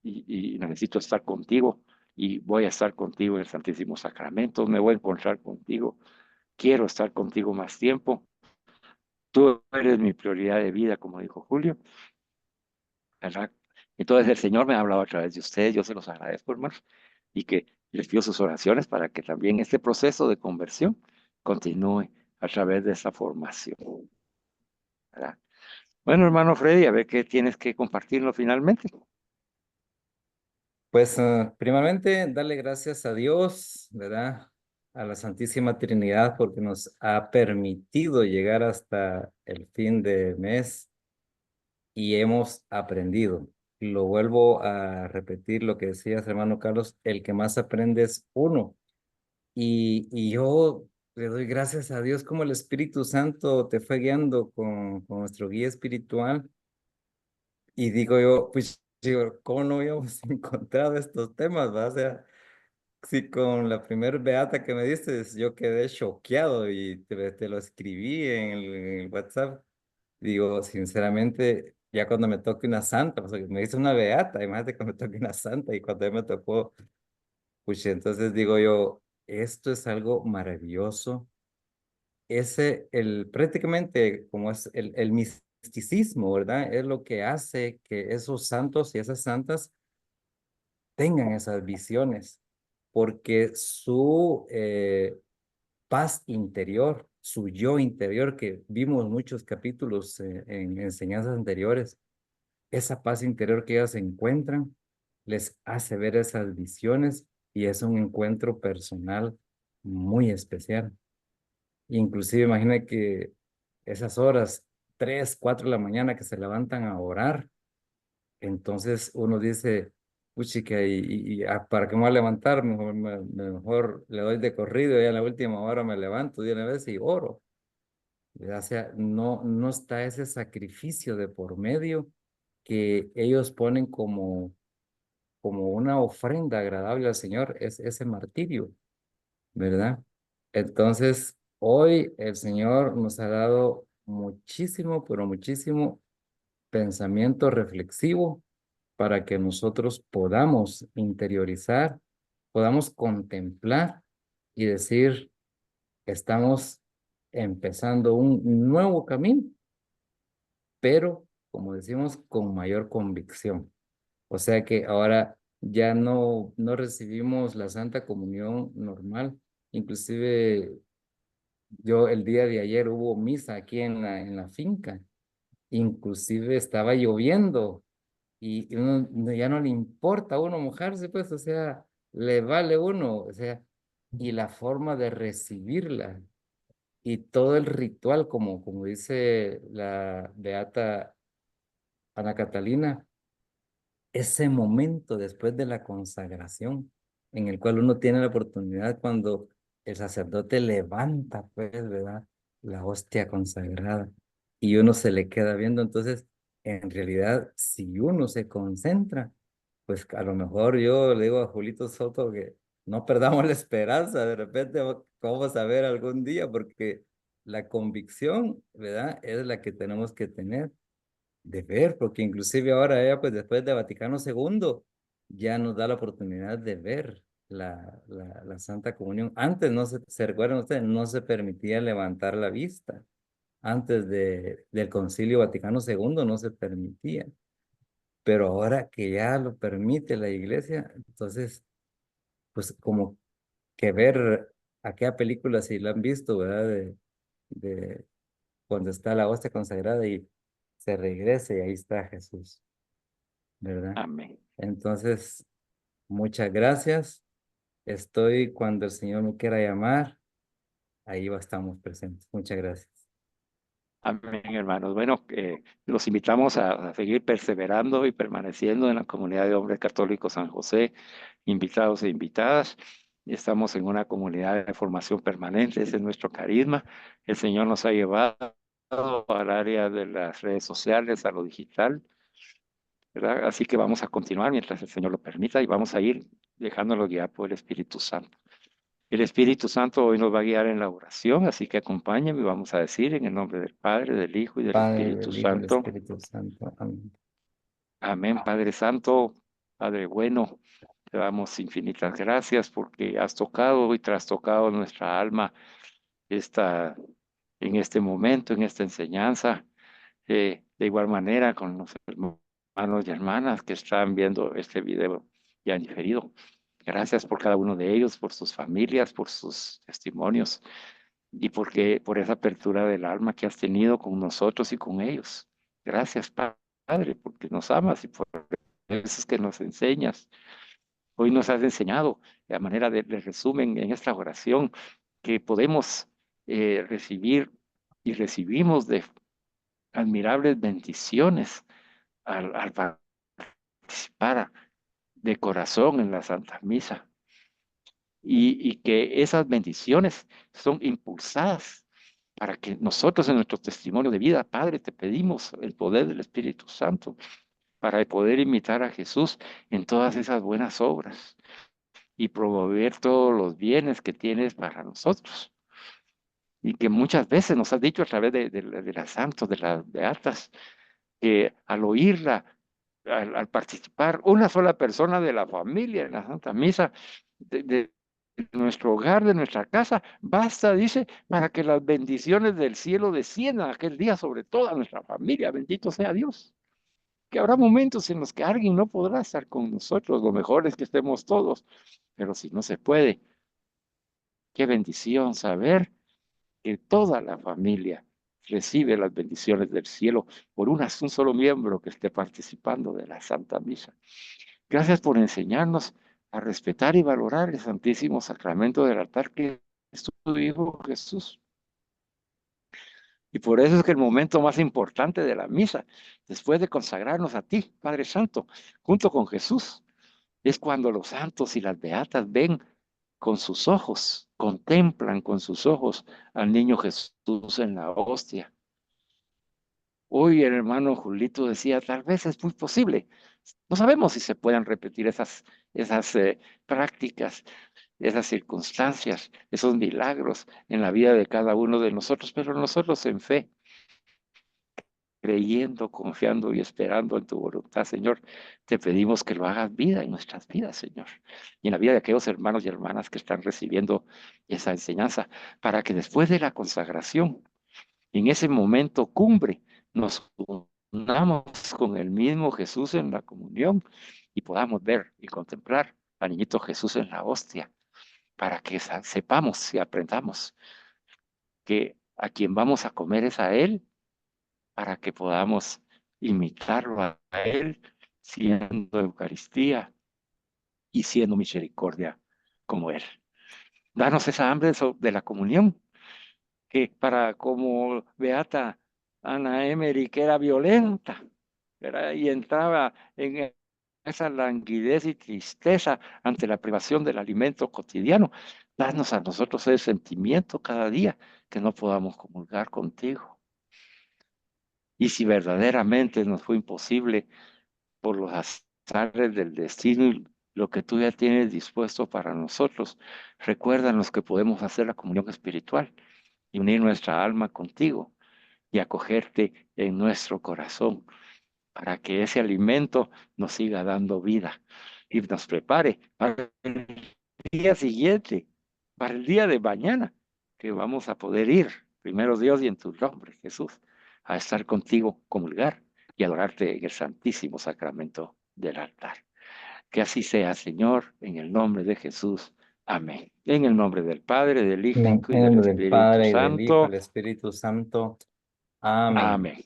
y necesito estar contigo y voy a estar contigo en el Santísimo Sacramento, me voy a encontrar contigo, quiero estar contigo más tiempo, tú eres mi prioridad de vida, como dijo Julio, ¿verdad? Entonces el Señor me ha hablado a través de ustedes, yo se los agradezco, hermanos, y que les pido sus oraciones para que también este proceso de conversión continúe a través de esa formación, ¿verdad? Bueno, hermano Freddy, a ver qué tienes que compartirlo finalmente. Pues primeramente, darle gracias a Dios, ¿verdad? A la Santísima Trinidad porque nos ha permitido llegar hasta el fin de mes y hemos aprendido. Lo vuelvo a repetir lo que decías, hermano Carlos, el que más aprende es uno. Y yo le doy gracias a Dios como el Espíritu Santo te fue guiando con nuestro guía espiritual. Y digo yo, pues, digo, ¿cómo no habíamos encontrado estos temas, va? O sea, si con la primer beata que me diste, yo quedé choqueado y te lo escribí en el WhatsApp. Digo, sinceramente, ya cuando me toque una santa, o sea, me dice una beata, imagínate cuando me toque una santa y cuando me tocó, pues entonces digo yo, esto es algo maravilloso prácticamente como es el misticismo, ¿verdad? Es lo que hace que esos santos y esas santas tengan esas visiones, porque su paz interior, su yo interior, que vimos muchos capítulos en enseñanzas anteriores, esa paz interior que ellas encuentran les hace ver esas visiones y es un encuentro personal muy especial. Inclusive imagina que esas horas, 3, 4 de la mañana que se levantan a orar, entonces uno dice, puchica, ¿para qué me voy a levantar? Mejor le doy de corrido y en la última hora me levanto de una vez y oro. O sea, no está ese sacrificio de por medio que ellos ponen como una ofrenda agradable al Señor, es ese martirio, ¿verdad? Entonces, hoy el Señor nos ha dado muchísimo, pero muchísimo pensamiento reflexivo para que nosotros podamos interiorizar, podamos contemplar y decir, estamos empezando un nuevo camino, pero, como decimos, con mayor convicción. O sea que ahora ya no recibimos la Santa Comunión normal. Inclusive yo el día de ayer hubo misa aquí en la finca. Inclusive estaba lloviendo y uno ya no le importa a uno mojarse, pues, o sea, le vale uno, o sea, y la forma de recibirla y todo el ritual, como dice la beata Ana Catalina, ese momento después de la consagración, en el cual uno tiene la oportunidad cuando el sacerdote levanta, pues, ¿verdad? La hostia consagrada y uno se le queda viendo. Entonces, en realidad, si uno se concentra, pues a lo mejor yo le digo a Julito Soto que no perdamos la esperanza, de repente vamos a ver algún día, porque la convicción, ¿verdad? Es la que tenemos que tener de ver, porque inclusive ahora ella, pues después de Vaticano II, ya nos da la oportunidad de ver la Santa Comunión. Antes se recuerdan ustedes, no se permitía levantar la vista. Antes del Concilio Vaticano II no se permitía. Pero ahora que ya lo permite la Iglesia, entonces, pues como que ver aquella película, si la han visto, ¿verdad? De cuando está la hostia consagrada y se regresa y ahí está Jesús, ¿verdad? Amén. Entonces, muchas gracias. Estoy cuando el Señor me quiera llamar, ahí estamos presentes. Muchas gracias. Amén, hermanos. Bueno, los invitamos a seguir perseverando y permaneciendo en la comunidad de hombres católicos San José, invitados e invitadas. Estamos en una comunidad de formación permanente, ese es nuestro carisma. El Señor nos ha llevado al área de las redes sociales, a lo digital, ¿verdad? Así que vamos a continuar mientras el Señor lo permita y vamos a ir dejándolo guiar por el Espíritu Santo. El Espíritu Santo hoy nos va a guiar en la oración, así que acompáñenme y vamos a decir en el nombre del Padre, del Hijo y del Padre, Espíritu del Hijo y del Santo. Espíritu Santo. Amén. Amén, Padre Santo, Padre bueno, te damos infinitas gracias porque has tocado y trastocado nuestra alma esta, en este momento, en esta enseñanza. De igual manera con los hermanos y hermanas que están viendo este video ya en diferido. Gracias por cada uno de ellos, por sus familias, por sus testimonios y por esa apertura del alma que has tenido con nosotros y con ellos. Gracias, Padre, porque nos amas y por eso es que nos enseñas. Hoy nos has enseñado, a manera de resumen en esta oración, que podemos recibir y recibimos de admirables bendiciones al participar de corazón en la Santa Misa y que esas bendiciones son impulsadas para que nosotros en nuestro testimonio de vida, Padre, te pedimos el poder del Espíritu Santo para poder imitar a Jesús en todas esas buenas obras y promover todos los bienes que tienes para nosotros. Y que muchas veces nos has dicho a través de las santos, de las beatas, que al oírla, al participar una sola persona de la familia en la Santa Misa, nuestro hogar, de nuestra casa, basta, dice, para que las bendiciones del cielo desciendan aquel día sobre toda nuestra familia. Bendito sea Dios. Que habrá momentos en los que alguien no podrá estar con nosotros. Lo mejor es que estemos todos, pero si no se puede, qué bendición saber que toda la familia recibe las bendiciones del cielo por un solo miembro que esté participando de la Santa Misa. Gracias por enseñarnos a respetar y valorar el Santísimo Sacramento del altar que es tu Hijo Jesús. Y por eso es que el momento más importante de la misa, después de consagrarnos a ti, Padre Santo, junto con Jesús, es cuando los santos y las beatas ven con sus ojos, contemplan con sus ojos al niño Jesús en la hostia. Hoy el hermano Julito decía, tal vez es muy posible. No sabemos si se puedan repetir esas prácticas, esas circunstancias, esos milagros en la vida de cada uno de nosotros, pero nosotros en fe, creyendo, confiando y esperando en tu voluntad, Señor, te pedimos que lo hagas vida en nuestras vidas, Señor, y en la vida de aquellos hermanos y hermanas que están recibiendo esa enseñanza, para que después de la consagración, en ese momento cumbre, nos unamos con el mismo Jesús en la comunión y podamos ver y contemplar al niñito Jesús en la hostia, para que sepamos y aprendamos que a quien vamos a comer es a Él, para que podamos imitarlo a Él, siendo Eucaristía y siendo misericordia como Él. Danos esa hambre de la comunión, que para como Beata Ana Emery, que era violenta, ¿verdad? Y entraba en esa languidez y tristeza ante la privación del alimento cotidiano, danos a nosotros ese sentimiento cada día que no podamos comulgar contigo. Y si verdaderamente nos fue imposible por los azares del destino y lo que tú ya tienes dispuesto para nosotros, recuérdanos que podemos hacer la comunión espiritual y unir nuestra alma contigo y acogerte en nuestro corazón para que ese alimento nos siga dando vida y nos prepare para el día siguiente, para el día de mañana, que vamos a poder ir, primero Dios y en tu nombre, Jesús, a estar contigo, comulgar y adorarte en el santísimo sacramento del altar. Que así sea, Señor, en el nombre de Jesús. Amén. En el nombre del Padre, del Hijo En y el del nombre del Espíritu Padre, y del Hijo, y Santo. del Espíritu Santo. Amén. Amén.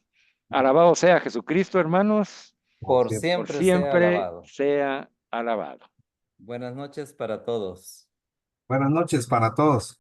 Alabado sea Jesucristo, hermanos. Por Sí. Por siempre sea siempre alabado. sea alabado. Buenas noches para todos. Buenas noches para todos.